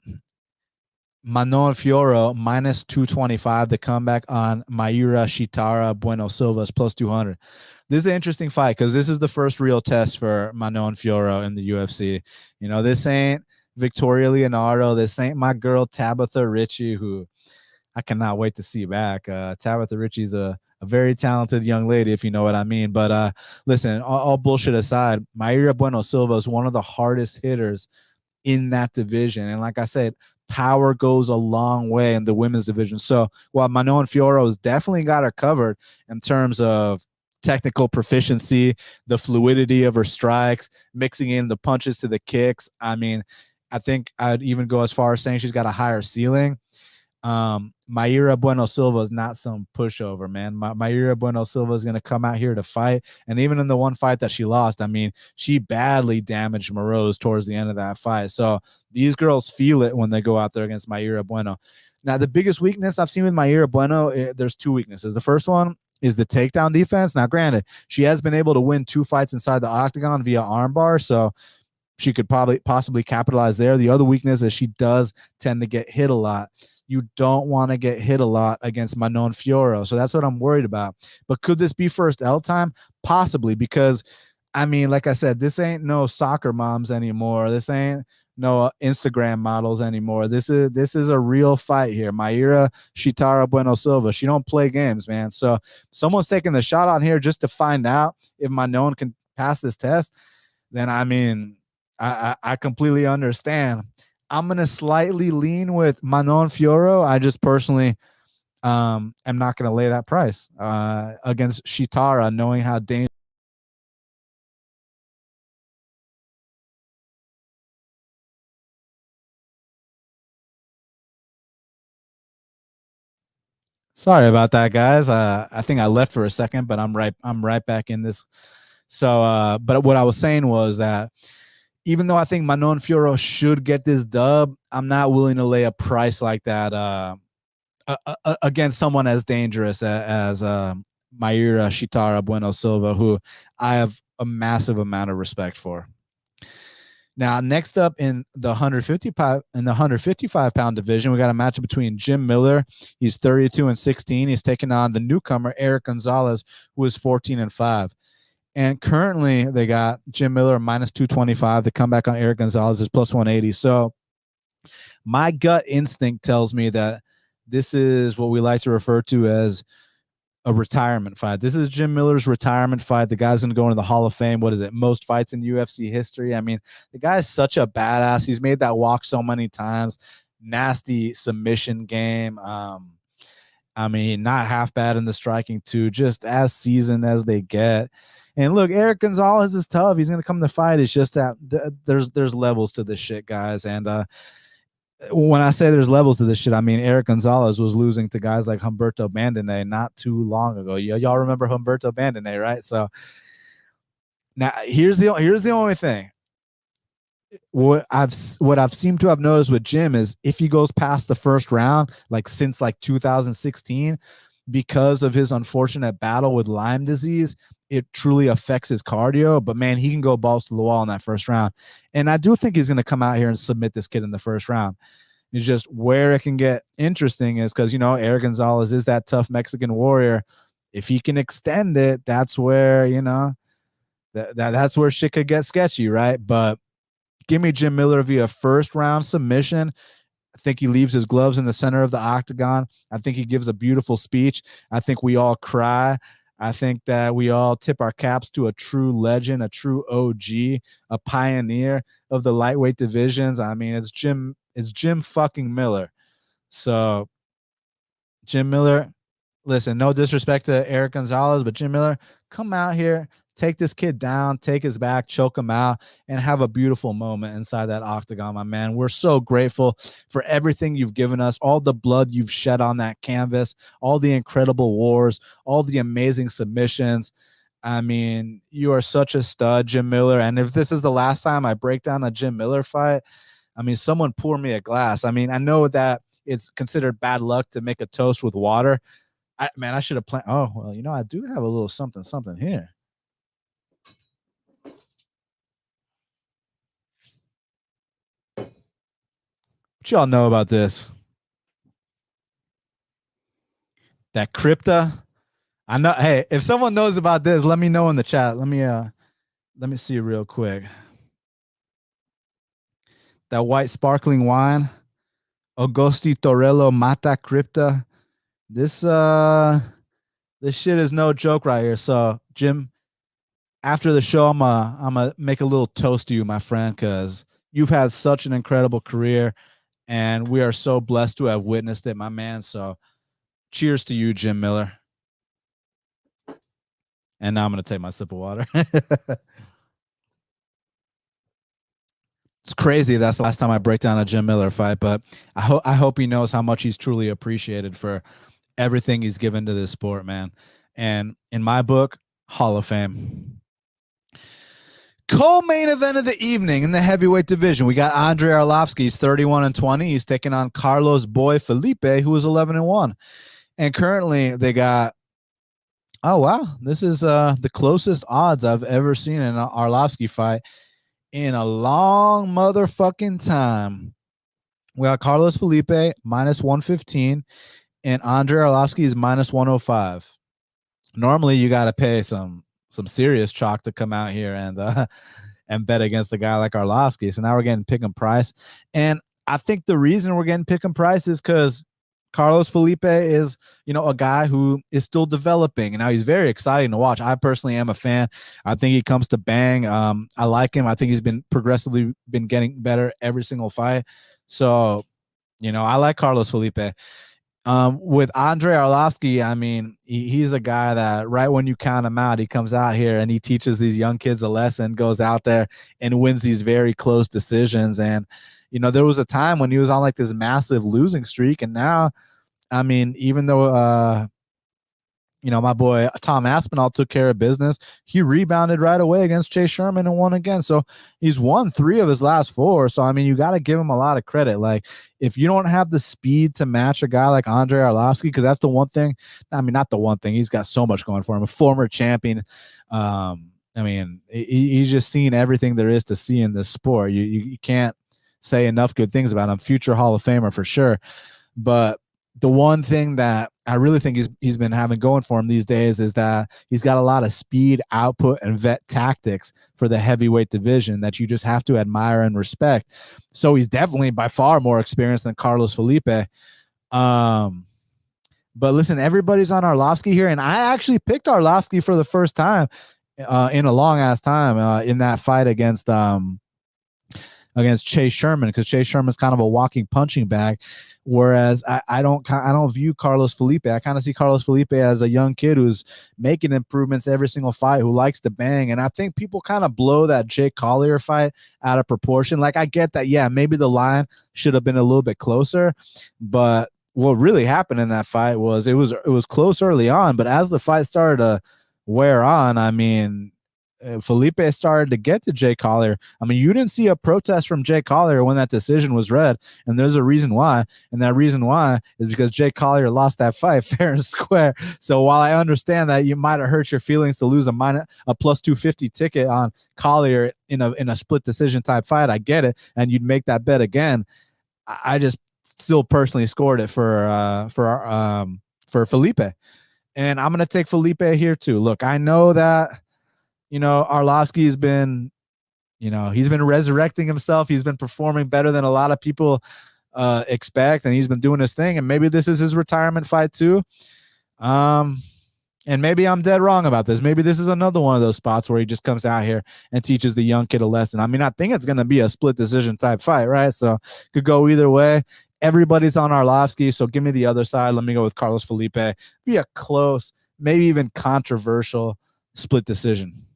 Manon Fiorot minus 225. The comeback on Mayra Shitara Bueno Silva's plus 200. This is an interesting fight because this is the first real test for Manon Fiorot in the UFC. You know, this ain't Victoria Leonardo. This ain't my girl Tabitha Ritchie, who I cannot wait to see back. Tabitha Ritchie's a very talented young lady, if you know what I mean. But listen, all bullshit aside, Mayra Bueno Silva is one of the hardest hitters in that division. And like I said, power goes a long way in the women's division. So while Manon Fiorot has definitely got her covered in terms of technical proficiency, the fluidity of her strikes, mixing in the punches to the kicks, I mean, I think I'd even go as far as saying she's got a higher ceiling. Mayra Bueno Silva is not some pushover, man. Mayra Bueno Silva is going to come out here to fight. And even in the one fight that she lost, I mean, she badly damaged Moroz towards the end of that fight. So these girls feel it when they go out there against Mayra Bueno. Now, the biggest weakness I've seen with Mayra Bueno, there's two weaknesses. The first one is the takedown defense. Now, granted, she has been able to win 2 fights inside the octagon via armbar, so she could possibly capitalize there. The other weakness is she does tend to get hit a lot. You don't want to get hit a lot against Manon Fiorot. So that's what I'm worried about. But could this be first L time? Possibly, because, I mean, like I said, this ain't no soccer moms anymore. This ain't no Instagram models anymore. This is a real fight here. Mayra Shitara Bueno Silva. She don't play games, man. So someone's taking the shot on here just to find out if Manon can pass this test. Then, I mean, I completely understand. I'm going to slightly lean with Manon Fiorot. I just personally am not going to lay that price against Shitara, knowing how dangerous. Sorry about that, guys. I think I left for a second, but I'm right back in this. So, but what I was saying was that even though I think Manon Fiorot should get this dub, I'm not willing to lay a price like that against someone as dangerous as Mayra Shitara Bueno Silva, who I have a massive amount of respect for. Now, next up in the 155 pound division, we got a matchup between Jim Miller. He's 32-16. He's taking on the newcomer Erick Gonzalez, who is 14-5. And currently, they got Jim Miller minus 225. The comeback on Erick Gonzalez is plus 180. So my gut instinct tells me that this is what we like to refer to as a retirement fight. This is Jim Miller's retirement fight. The guy's going to go into the Hall of Fame. What is it? Most fights in UFC history. I mean, the guy's such a badass. He's made that walk so many times. Nasty submission game. I mean, not half bad in the striking too. Just as seasoned as they get. And look, Erick Gonzalez is tough. He's going to come to fight. It's just that there's levels to this shit, guys. And when I say there's levels to this shit, I mean Erick Gonzalez was losing to guys like Humberto Bandenet not too long ago. Y'all remember Humberto Bandenet, right? So now here's the only thing. What I've seemed to have noticed with Jim is if he goes past the first round, like since like 2016, because of his unfortunate battle with Lyme disease, it truly affects his cardio. But man, he can go balls to the wall in that first round. And I do think he's going to come out here and submit this kid in the first round. It's just where it can get interesting is because, Erick Gonzalez is that tough Mexican warrior. If he can extend it, that's where, that's where shit could get sketchy, right? But give me Jim Miller via first round submission. I think he leaves his gloves in the center of the octagon. I think he gives a beautiful speech. I think we all cry. I think that we all tip our caps to a true legend, a true OG, a pioneer of the lightweight divisions. I mean, it's Jim fucking Miller. So Jim Miller, listen, no disrespect to Erick Gonzalez, but Jim Miller, come out here, take this kid down, take his back, choke him out, and have a beautiful moment inside that octagon, my man. We're so grateful for everything you've given us, all the blood you've shed on that canvas, all the incredible wars, all the amazing submissions. I mean, you are such a stud, Jim Miller. And if this is the last time I break down a Jim Miller fight, I mean, someone pour me a glass. I mean, I know that it's considered bad luck to make a toast with water. I should have planned. Oh, well, I do have a little something here. What y'all know about this? That Crypta. I know. Hey, if someone knows about this, let me know in the chat. Let me see real quick. That white sparkling wine, Augusti Torello Mata Crypta. This shit is no joke right here. So, Jim, after the show, I'm gonna make a little toast to you, my friend, because you've had such an incredible career. And we are so blessed to have witnessed it, my man. So cheers to you, Jim Miller. And now I'm going to take my sip of water. It's crazy. That's the last time I break down a Jim Miller fight, but I hope he knows how much he's truly appreciated for everything he's given to this sport, man. And in my book, Hall of Fame. Co-main event of the evening in the heavyweight division. We got Andrei Arlovski. He's 31-20. He's taking on Carlos Boy Felipe, who is 11-1. And currently they got, oh, wow, this is the closest odds I've ever seen in an Arlovski fight in a long motherfucking time. We got Carlos Felipe -115 and Andrei Arlovski is -105. Normally you got to pay some serious chalk to come out here and bet against a guy like Arlovski. So now we're getting pick 'em price. And I think the reason we're getting pick 'em price is because Carlos Felipe is, a guy who is still developing. And now he's very exciting to watch. I personally am a fan. I think he comes to bang. I like him. I think he's been progressively been getting better every single fight. So, I like Carlos Felipe. With Andrei Arlovski, I mean, he's a guy that right when you count him out, he comes out here and he teaches these young kids a lesson, goes out there and wins these very close decisions. And, there was a time when he was on like this massive losing streak. And now, I mean, even though, my boy Tom Aspinall took care of business, he rebounded right away against Chase Sherman and won again. So he's won 3 of his last 4. So, I mean, you got to give him a lot of credit. Like, if you don't have the speed to match a guy like Andrei Arlovski, because that's the one thing, I mean, not the one thing, he's got so much going for him, a former champion. I mean, he's just seen everything there is to see in this sport. You can't say enough good things about him. Future Hall of Famer for sure. But the one thing that I really think he's been having going for him these days is that he's got a lot of speed, output, and vet tactics for the heavyweight division that you just have to admire and respect. So he's definitely by far more experienced than Carlos Felipe. But listen, everybody's on Arlovski here, and I actually picked Arlovski for the first time in a long ass time in that fight against against Chase Sherman, because Chase Sherman's kind of a walking punching bag. Whereas I don't view Carlos Felipe. I kind of see Carlos Felipe as a young kid who's making improvements every single fight, who likes to bang. And I think people kind of blow that Jake Collier fight out of proportion. Like, I get that, yeah, maybe the line should have been a little bit closer, but what really happened in that fight was it was close early on, but as the fight started to wear on, I mean, Felipe started to get to Jay Collier. I mean, you didn't see a protest from Jay Collier when that decision was read, and there's a reason why. And that reason why is because Jay Collier lost that fight fair and square. So while I understand that you might have hurt your feelings to lose a plus 250 ticket on Collier in a split decision type fight, I get it, and you'd make that bet again. I just still personally scored it for Felipe, and I'm gonna take Felipe here too. Look, I know that, you know, Arlovsky's been, you know, he's been resurrecting himself. He's been performing better than a lot of people expect, and he's been doing his thing. And maybe this is his retirement fight too. And maybe I'm dead wrong about this. Maybe this is another one of those spots where he just comes out here and teaches the young kid a lesson. I mean, I think it's going to be a split decision type fight, right? So could go either way. Everybody's on Arlovsky, so give me the other side. Let me go with Carlos Felipe. Be a close, maybe even controversial split decision.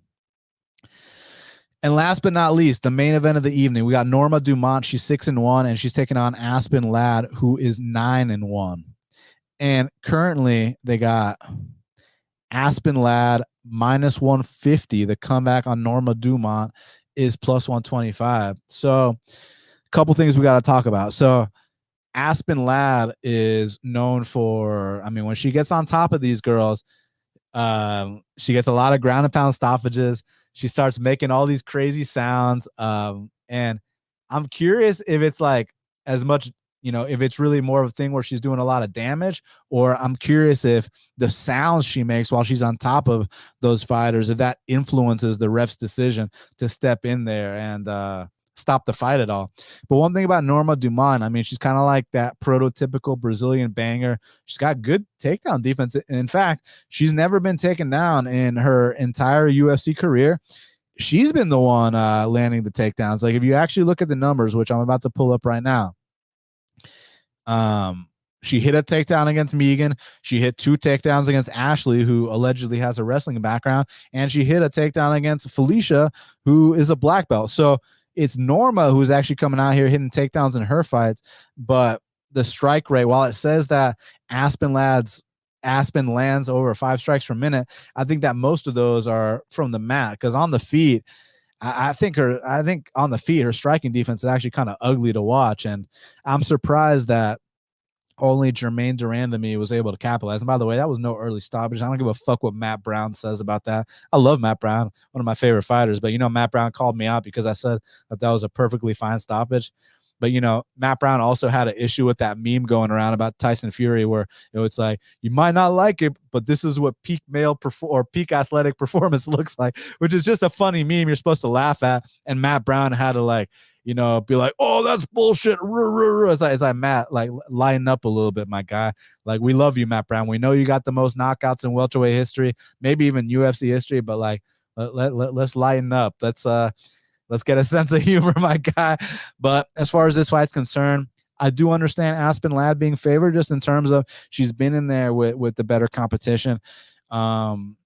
And last but not least, the main event of the evening, we got Norma Dumont. She's 6-1, and she's taking on Aspen Ladd, who is 9-1. And currently, they got Aspen Ladd minus 150. The comeback on Norma Dumont is plus 125. So, a couple things we got to talk about. So, Aspen Ladd is known for, I mean, when she gets on top of these girls, she gets a lot of ground and pound stoppages. She starts making all these crazy sounds. And I'm curious if it's like as much, you know, if it's really more of a thing where she's doing a lot of damage, or I'm curious if the sounds she makes while she's on top of those fighters, if that influences the ref's decision to step in there and stop the fight at all. But one thing about Norma Dumont, I mean, she's kind of like that prototypical Brazilian banger. She's got good takedown defense. In fact, she's never been taken down in her entire UFC career. She's been the one landing the takedowns. Like, if you actually look at the numbers, which I'm about to pull up right now, she hit a takedown against Megan. She hit 2 takedowns against Ashley, who allegedly has a wrestling background, and she hit a takedown against Felicia, who is a black belt. So it's Norma who's actually coming out here hitting takedowns in her fights, but the strike rate, while it says that Aspen lands over 5 strikes per minute, I think that most of those are from the mat, because on the feet, I think on the feet, her striking defense is actually kind of ugly to watch, and I'm surprised that only Jermaine Durandamy was able to capitalize. And by the way, that was no early stoppage. I don't give a fuck what Matt Brown says about that. I love Matt Brown, one of my favorite fighters. But, you know, Matt Brown called me out because I said that was a perfectly fine stoppage. But, you know, Matt Brown also had an issue with that meme going around about Tyson Fury, where, you know, it's like, you might not like it, but this is what peak male or peak athletic performance looks like, which is just a funny meme you're supposed to laugh at. And Matt Brown had to, like, you know, be like, oh, that's bullshit. It's like, Matt, like, lighten up a little bit, my guy. Like, we love you, Matt Brown. We know you got the most knockouts in welterweight history, maybe even UFC history, but, like, let's lighten up. Let's get a sense of humor, my guy. But as far as this fight's concerned, I do understand Aspen Ladd being favored, just in terms of she's been in there with the better competition. And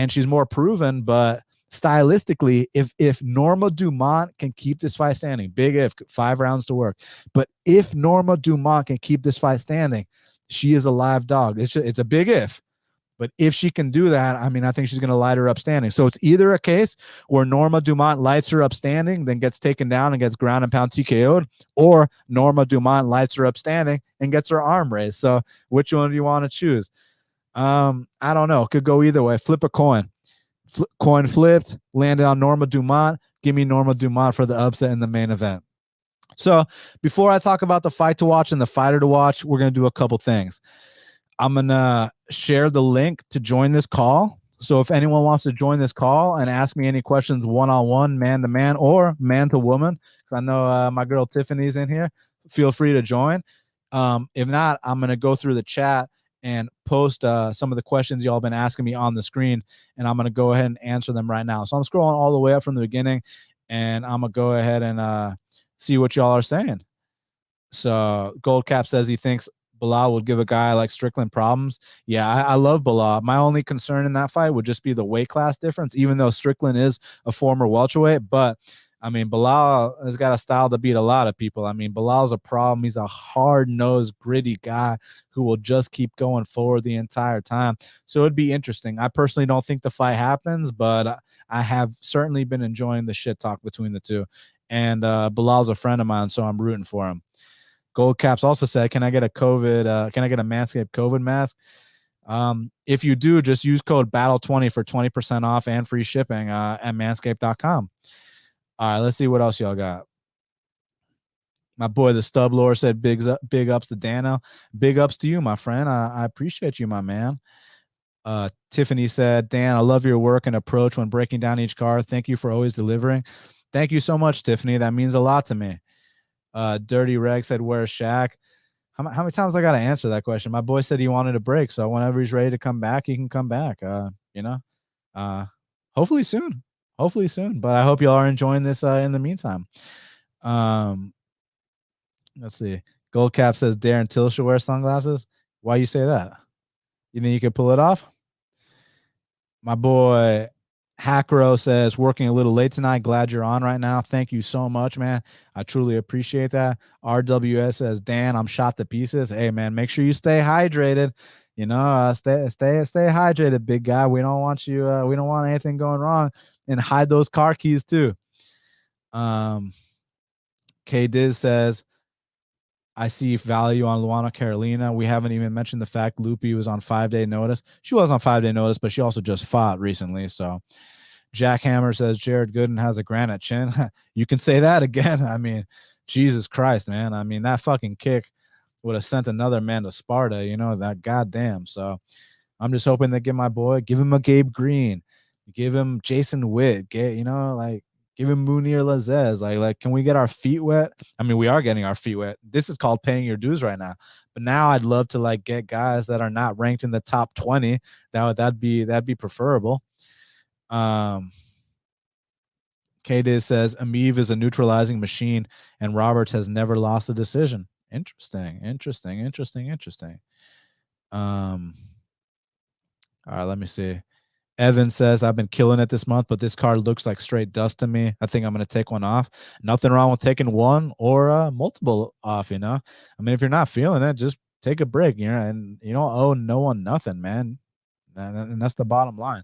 she's more proven, but stylistically, if Norma Dumont can keep this fight standing, big if, 5 rounds to work, but if Norma Dumont can keep this fight standing, she is a live dog. It's a big if, but if she can do that, I mean, I think she's going to light her up standing. So it's either a case where Norma Dumont lights her up standing, then gets taken down and gets ground and pound TKO'd, or Norma Dumont lights her up standing and gets her arm raised. So which one do you want to choose? I don't know. Could go either way. Flip a coin. Coin flipped, landed on Norma Dumont. Give me Norma Dumont for the upset in the main event. So before I talk about the fight to watch and the fighter to watch, we're going to do a couple things. I'm going to share the link to join this call. So if anyone wants to join this call and ask me any questions one-on-one, man-to-man, or man-to-woman, because I know my girl Tiffany's in here, feel free to join. If not, I'm going to go through the chat and post some of the questions y'all been asking me on the screen, and I'm going to go ahead and answer them right now. So I'm scrolling all the way up from the beginning, and I'm gonna go ahead and see what y'all are saying. So Goldcap says he thinks Bilal would give a guy like Strickland problems. Yeah, I love Bilal. My only concern in that fight would just be the weight class difference, even though Strickland is a former welterweight. But I mean, Bilal has got a style to beat a lot of people. I mean, Bilal's a problem. He's a hard-nosed, gritty guy who will just keep going forward the entire time. So it'd be interesting. I personally don't think the fight happens, but I have certainly been enjoying the shit talk between the two. And Bilal's a friend of mine, so I'm rooting for him. Gold Caps also said, can I get a Manscaped COVID mask? If you do, just use code BATTLE20 for 20% off and free shipping at manscaped.com. All right, let's see what else y'all got. My boy, the Stub Lord, said big ups to Danaa. Big ups to you, my friend. I appreciate you, my man. Tiffany said, Dan, I love your work and approach when breaking down each card. Thank you for always delivering. Thank you so much, Tiffany. That means a lot to me. Dirty Reg said, where's Shaq? How many times I got to answer that question? My boy said he wanted a break, so whenever he's ready to come back, he can come back. Hopefully soon. But I hope y'all are enjoying this in the meantime. Let's see. Goldcap says Darren Till should wear sunglasses. Why you say that? You think you could pull it off? My boy Hackro says, working a little late tonight. Glad you're on right now. Thank you so much, man. I truly appreciate that. RWS says, Dan, I'm shot to pieces. Hey, man, make sure you stay hydrated. You know, stay hydrated, big guy. We don't want you. We don't want anything going wrong. And hide those car keys too. K Diz says, I see value on Luana Carolina. We haven't even mentioned the fact Lupi was on 5-day notice. She was on 5-day notice, but she also just fought recently. So Jack Hammer says Jared Gooden has a granite chin. You can say that again. I mean, Jesus Christ, man. I mean, that fucking kick would have sent another man to Sparta, you know, that goddamn. So I'm just hoping they give my boy, give him a Gabe Green, give him Jason Witt, give him Munir Lazez. Like, can we get our feet wet? I mean, we are getting our feet wet. This is called paying your dues right now. But now I'd love to like get guys that are not ranked in the top 20. That'd be preferable. K-Diz says Emeev is a neutralizing machine and Roberts has never lost a decision. Interesting. All right, let me see. Evan says, I've been killing it this month, but this card looks like straight dust to me. I think I'm going to take one off. Nothing wrong with taking one or multiple off, you know? I mean, if you're not feeling it, just take a break, you know, and you don't owe no one nothing, man. And that's the bottom line.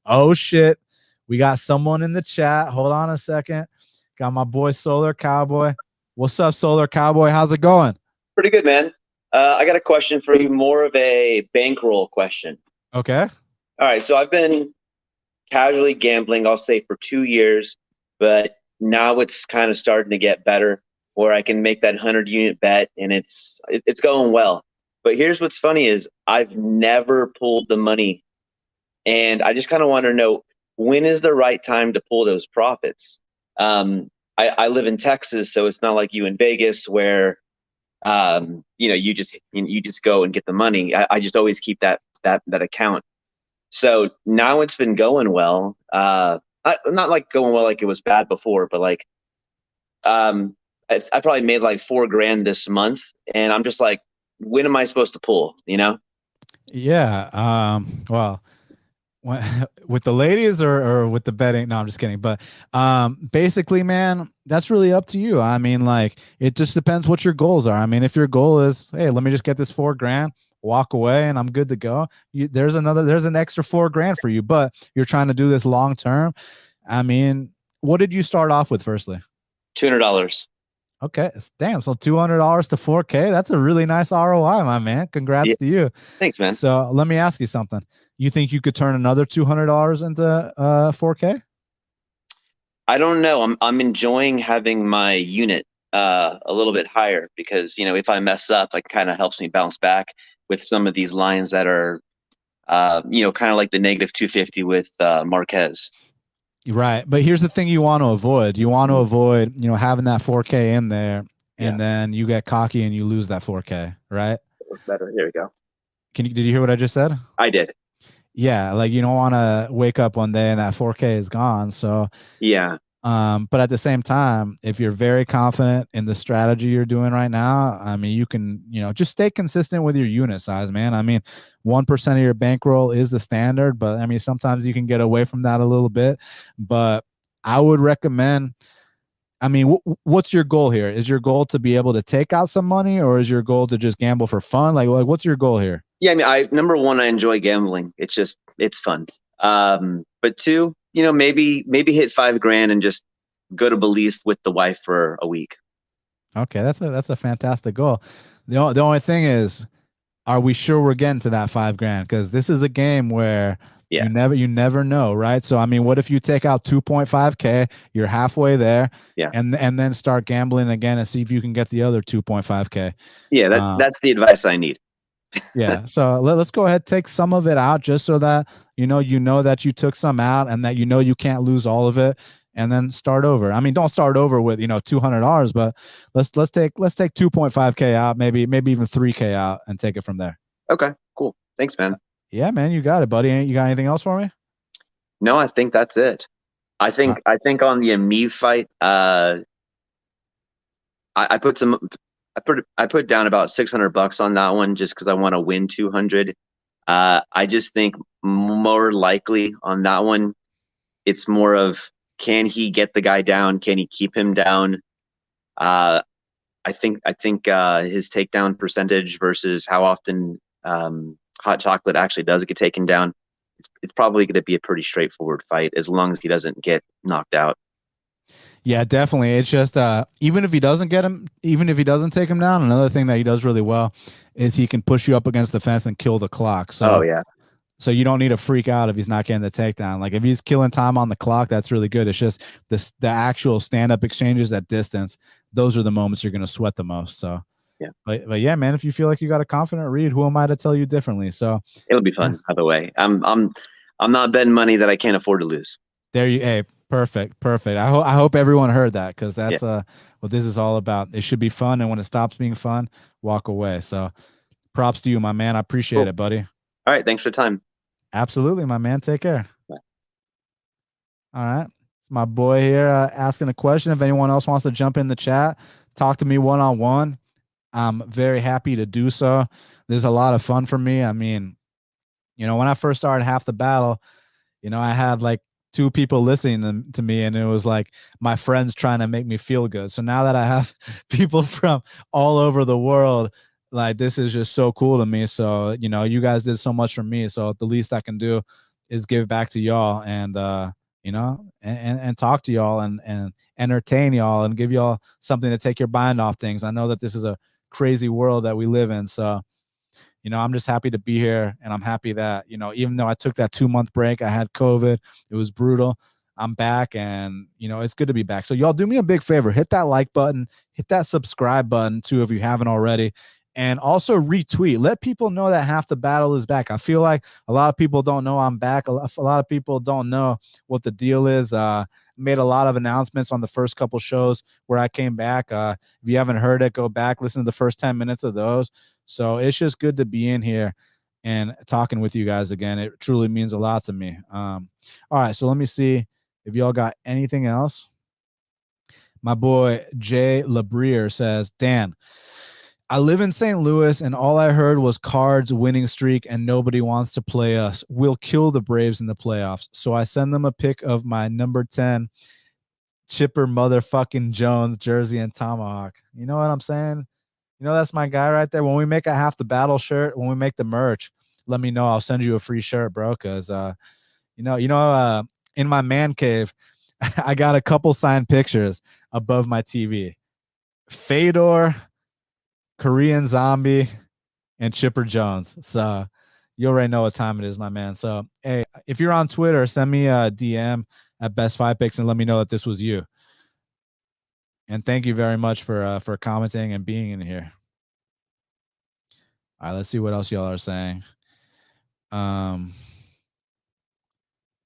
Oh, shit. We got someone in the chat. Hold on a second. Got my boy Solar Cowboy. What's up, Solar Cowboy? How's it going? Pretty good, man. I got a question for you, more of a bankroll question. Okay. All right, so I've been casually gambling, I'll say, for 2 years, but now it's kind of starting to get better where I can make that 100-unit bet, and it's going well. But here's what's funny is I've never pulled the money, and I just kind of want to know, when is the right time to pull those profits? I live in Texas, so it's not like you in Vegas where you just go and get the money. I just always keep that account. So now it's been going well. Not like going well like it was bad before, but like I probably made like $4,000 this month, and I'm just like, when am I supposed to pull? You know? Yeah. Well, with the ladies or with the betting? No, I'm just kidding. But basically, man, that's really up to you. I mean, like, it just depends what your goals are. I mean, if your goal is, hey, let me just get this $4,000, walk away, and I'm good to go. There's an extra $4,000 for you, but you're trying to do this long term. I mean, what did you start off with firstly? $200. Okay, damn. So $200 to $4,000. That's a really nice ROI, my man. Congrats to you. Thanks, man. So let me ask you something. You think you could turn another $200 into $4,000? I don't know. I'm enjoying having my unit a little bit higher because, you know, if I mess up, it kind of helps me bounce back with some of these lines that are, kind of like the negative 250 with Marquez. Right. But here's the thing you want to avoid. You want to avoid, having that $4,000 in there and then you get cocky and you lose that $4,000, right? Better. Here we go. Did you hear what I just said? I did. Yeah. Like, you don't want to wake up one day and that $4,000 is gone. So yeah. But at the same time, if you're very confident in the strategy you're doing right now, I mean, you can, just stay consistent with your unit size, man. I mean, 1% of your bankroll is the standard, but I mean, sometimes you can get away from that a little bit. But I would recommend, I mean, what's your goal here? Is your goal to be able to take out some money, or is your goal to just gamble for fun? Like what's your goal here? Yeah, I mean, number one, I enjoy gambling. It's fun. But two, maybe hit $5,000 and just go to Belize with the wife for a week. Okay, that's a fantastic goal. The only thing is, are we sure we're getting to that $5,000? Because this is a game where you never know, right? So I mean, what if you take out 2.5K, you're halfway there, and then start gambling again and see if you can get the other 2.5K. Yeah, that's the advice I need. Yeah, so let's go ahead, take some of it out, just so that you know that you took some out, and that you can't lose all of it, and then start over. I mean, don't start over with $200, but let's take 2.5K out, maybe even 3K out, and take it from there. Okay, cool. Thanks, man. Yeah, man, you got it, buddy. You got anything else for me? No, I think that's it. I think on the Emeev fight, I put down about $600 on that one just because I want to win 200. I just think more likely on that one, it's more of, can he get the guy down? Can he keep him down? I think his takedown percentage versus how often Hot Chocolate actually does get taken down, it's probably going to be a pretty straightforward fight as long as he doesn't get knocked out. Yeah, definitely. It's just even if he doesn't take him down, another thing that he does really well is he can push you up against the fence and kill the clock. So So you don't need to freak out if he's not getting the takedown. Like if he's killing time on the clock, that's really good. It's just the actual stand-up exchanges at distance. Those are the moments you're going to sweat the most. So yeah, but yeah, man, if you feel like you got a confident read, who am I to tell you differently? So it'll be fun. By the way, I'm not betting money that I can't afford to lose. Hey, perfect. I hope everyone heard that, because that's what this is all about. It should be fun, and when it stops being fun, walk away. So props to you, my man. I appreciate it, buddy. All right, thanks for the time. Absolutely, my man. Take care. Bye. All right. It's my boy here asking a question. If anyone else wants to jump in the chat, talk to me one-on-one, I'm very happy to do so. There's a lot of fun for me. I mean, when I first started Half the Battle, I had like 2 people listening to me, and it was like my friends trying to make me feel good. So now that I have people from all over the world, like, this is just so cool to me. So, you guys did so much for me. So the least I can do is give back to y'all, and, and talk to y'all, and entertain y'all, and give y'all something to take your mind off things. I know that this is a crazy world that we live in. So, I'm just happy to be here, and I'm happy that, even though I took that 2-month break, I had COVID, it was brutal. I'm back, and, it's good to be back. So y'all do me a big favor, hit that like button, hit that subscribe button too, if you haven't already, and also retweet. Let people know that Half the Battle is back. I feel like a lot of people don't know I'm back. A lot of people don't know what the deal is. Made a lot of announcements on the first couple shows where I came back. If you haven't heard it, go back, listen to the first 10 minutes of those. So it's just good to be in here and talking with you guys again. It truly means a lot to me. All right, so let me see if y'all got anything else. My boy Jay Labrier says, Dan, I live in St. Louis, and all I heard was Cards winning streak, and nobody wants to play us. We'll kill the Braves in the playoffs. So I send them a pic of my number 10 Chipper motherfucking Jones jersey and tomahawk. You know what I'm saying? That's my guy right there. When we make a Half the Battle shirt, when we make the merch, let me know. I'll send you a free shirt, bro. Because in my man cave, I got a couple signed pictures above my TV. Fedor, Korean Zombie, and Chipper Jones. So you already know what time it is, my man. So, hey, if you're on Twitter, send me a DM at Best Five Picks and let me know that this was you. And thank you very much for commenting and being in here. All right, let's see what else y'all are saying.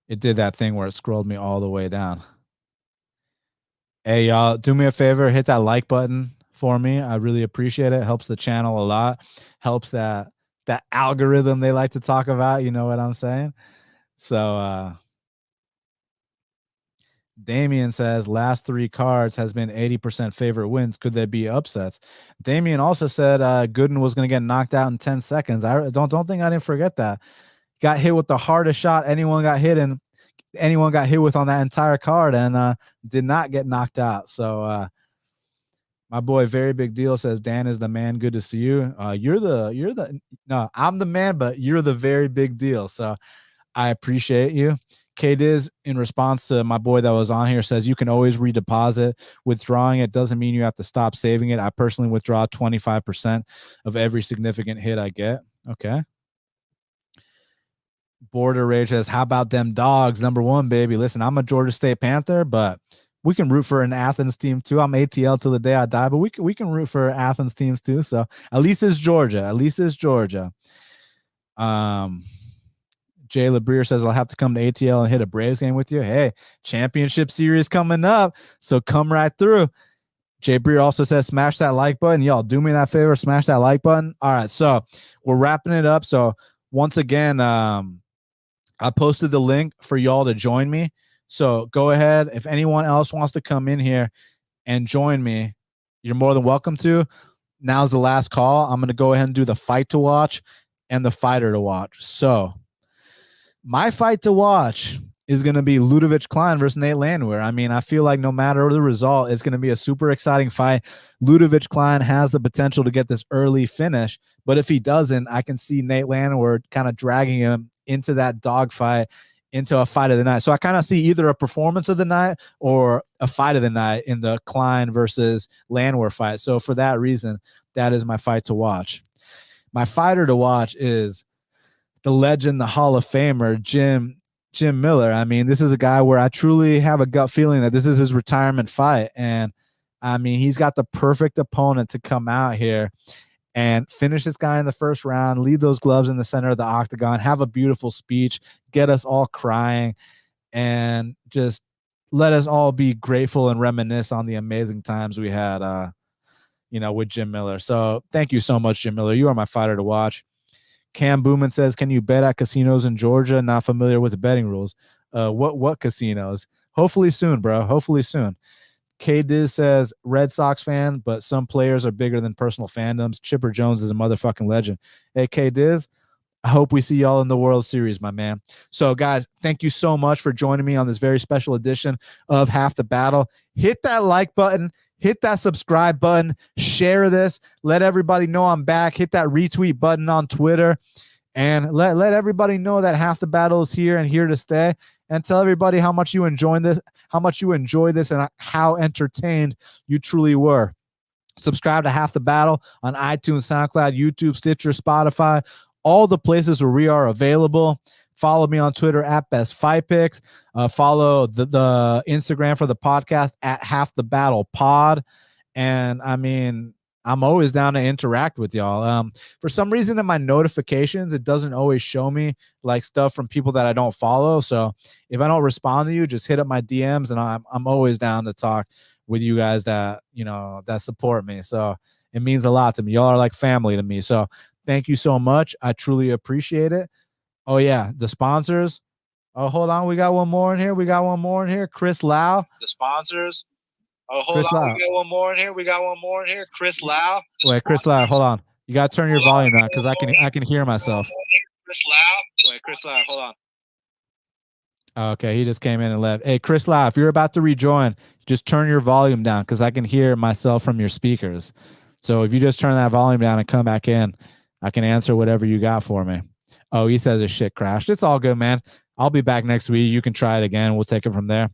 It did that thing where it scrolled me all the way down. Hey, y'all, do me a favor, hit that like button for me. I really appreciate it. Helps the channel a lot. Helps that algorithm they like to talk about. You know what I'm saying? So Damien says last 3 cards has been 80% favorite wins. Could there be upsets? Damien also said Gooden was going to get knocked out in 10 seconds. I don't think I didn't forget that. Got hit with the hardest shot anyone got hit with on that entire card, and did not get knocked out. So my boy, very big deal, says Dan is the man. Good to see you. No, I'm the man, but you're the very big deal. So I appreciate you. K-Diz, in response to my boy that was on here, says you can always redeposit. Withdrawing it doesn't mean you have to stop saving it. I personally withdraw 25% of every significant hit I get. Okay. Border Rage says, how about them dogs? Number 1, baby. Listen, I'm a Georgia State Panther, but we can root for an Athens team too. I'm ATL till the day I die, but we can root for Athens teams too. So at least it's Georgia. Jay LeBrier says, I'll have to come to ATL and hit a Braves game with you. Hey, championship series coming up, so come right through. Jay Breer also says, smash that like button. Y'all do me that favor, smash that like button. All right, so we're wrapping it up. So once again, I posted the link for y'all to join me. So go ahead. If anyone else wants to come in here and join me, you're more than welcome to. Now's the last call. I'm going to go ahead and do the fight to watch and the fighter to watch. So my fight to watch is going to be Ludovit Klein versus Nate Landwehr. I mean, I feel like no matter the result, it's going to be a super exciting fight. Ludovit Klein has the potential to get this early finish, but if he doesn't, I can see Nate Landwehr kind of dragging him into that dogfight, into a fight of the night. So I kind of see either a performance of the night or a fight of the night in the Klein versus Landwehr fight. So for that reason, that is my fight to watch. My fighter to watch is the legend, the Hall of Famer, Jim Miller. I mean, this is a guy where I truly have a gut feeling that this is his retirement fight. And I mean, he's got the perfect opponent to come out here and finish this guy in the first round, leave those gloves in the center of the octagon, have a beautiful speech, get us all crying, and just let us all be grateful and reminisce on the amazing times we had, with Jim Miller. So thank you so much, Jim Miller. You are my fighter to watch. Cam Booman says, can you bet at casinos in Georgia? Not familiar with the betting rules. What casinos? Hopefully soon, bro. Hopefully soon. K-Diz says, Red Sox fan, but some players are bigger than personal fandoms. Chipper Jones is a motherfucking legend. Hey, K-Diz, I hope we see y'all in the World Series, my man. So, guys, thank you so much for joining me on this very special edition of Half the Battle. Hit that like button. Hit that subscribe button, share this, let everybody know I'm back, hit that retweet button on Twitter, and let everybody know that Half the Battle is here and here to stay, and tell everybody how much you enjoy this, and how entertained you truly were. Subscribe to Half the Battle on iTunes, SoundCloud, YouTube, Stitcher, Spotify, all the places where we are available. Follow me on Twitter at BestFightPicks. Follow the Instagram for the podcast at Half the Battle Pod. And I mean, I'm always down to interact with y'all. For some reason in my notifications, it doesn't always show me like stuff from people that I don't follow. So if I don't respond to you, just hit up my DMs, and I'm always down to talk with you guys that support me. So it means a lot to me. Y'all are like family to me. So thank you so much. I truly appreciate it. Oh, yeah, the sponsors. Oh, hold on. We got one more in here. Chris Lau. The sponsors. Oh, hold on. We got one more in here. Chris Lau. Wait, Chris Lau, hold on. You got to turn your volume down because I can hear myself. Chris Lau, hold on. Okay, he just came in and left. Hey, Chris Lau, if you're about to rejoin, just turn your volume down because I can hear myself from your speakers. So if you just turn that volume down and come back in, I can answer whatever you got for me. Oh, he says his shit crashed. It's all good, man. I'll be back next week. You can try it again. We'll take it from there.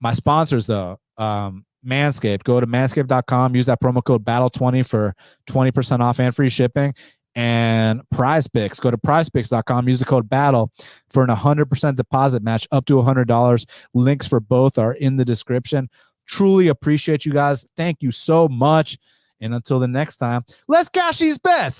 My sponsors, though, Manscaped. Go to manscaped.com. Use that promo code BATTLE20 for 20% off and free shipping. And PrizePicks. Go to prizepicks.com. Use the code BATTLE for an 100% deposit match up to $100. Links for both are in the description. Truly appreciate you guys. Thank you so much. And until the next time, let's cash these bets.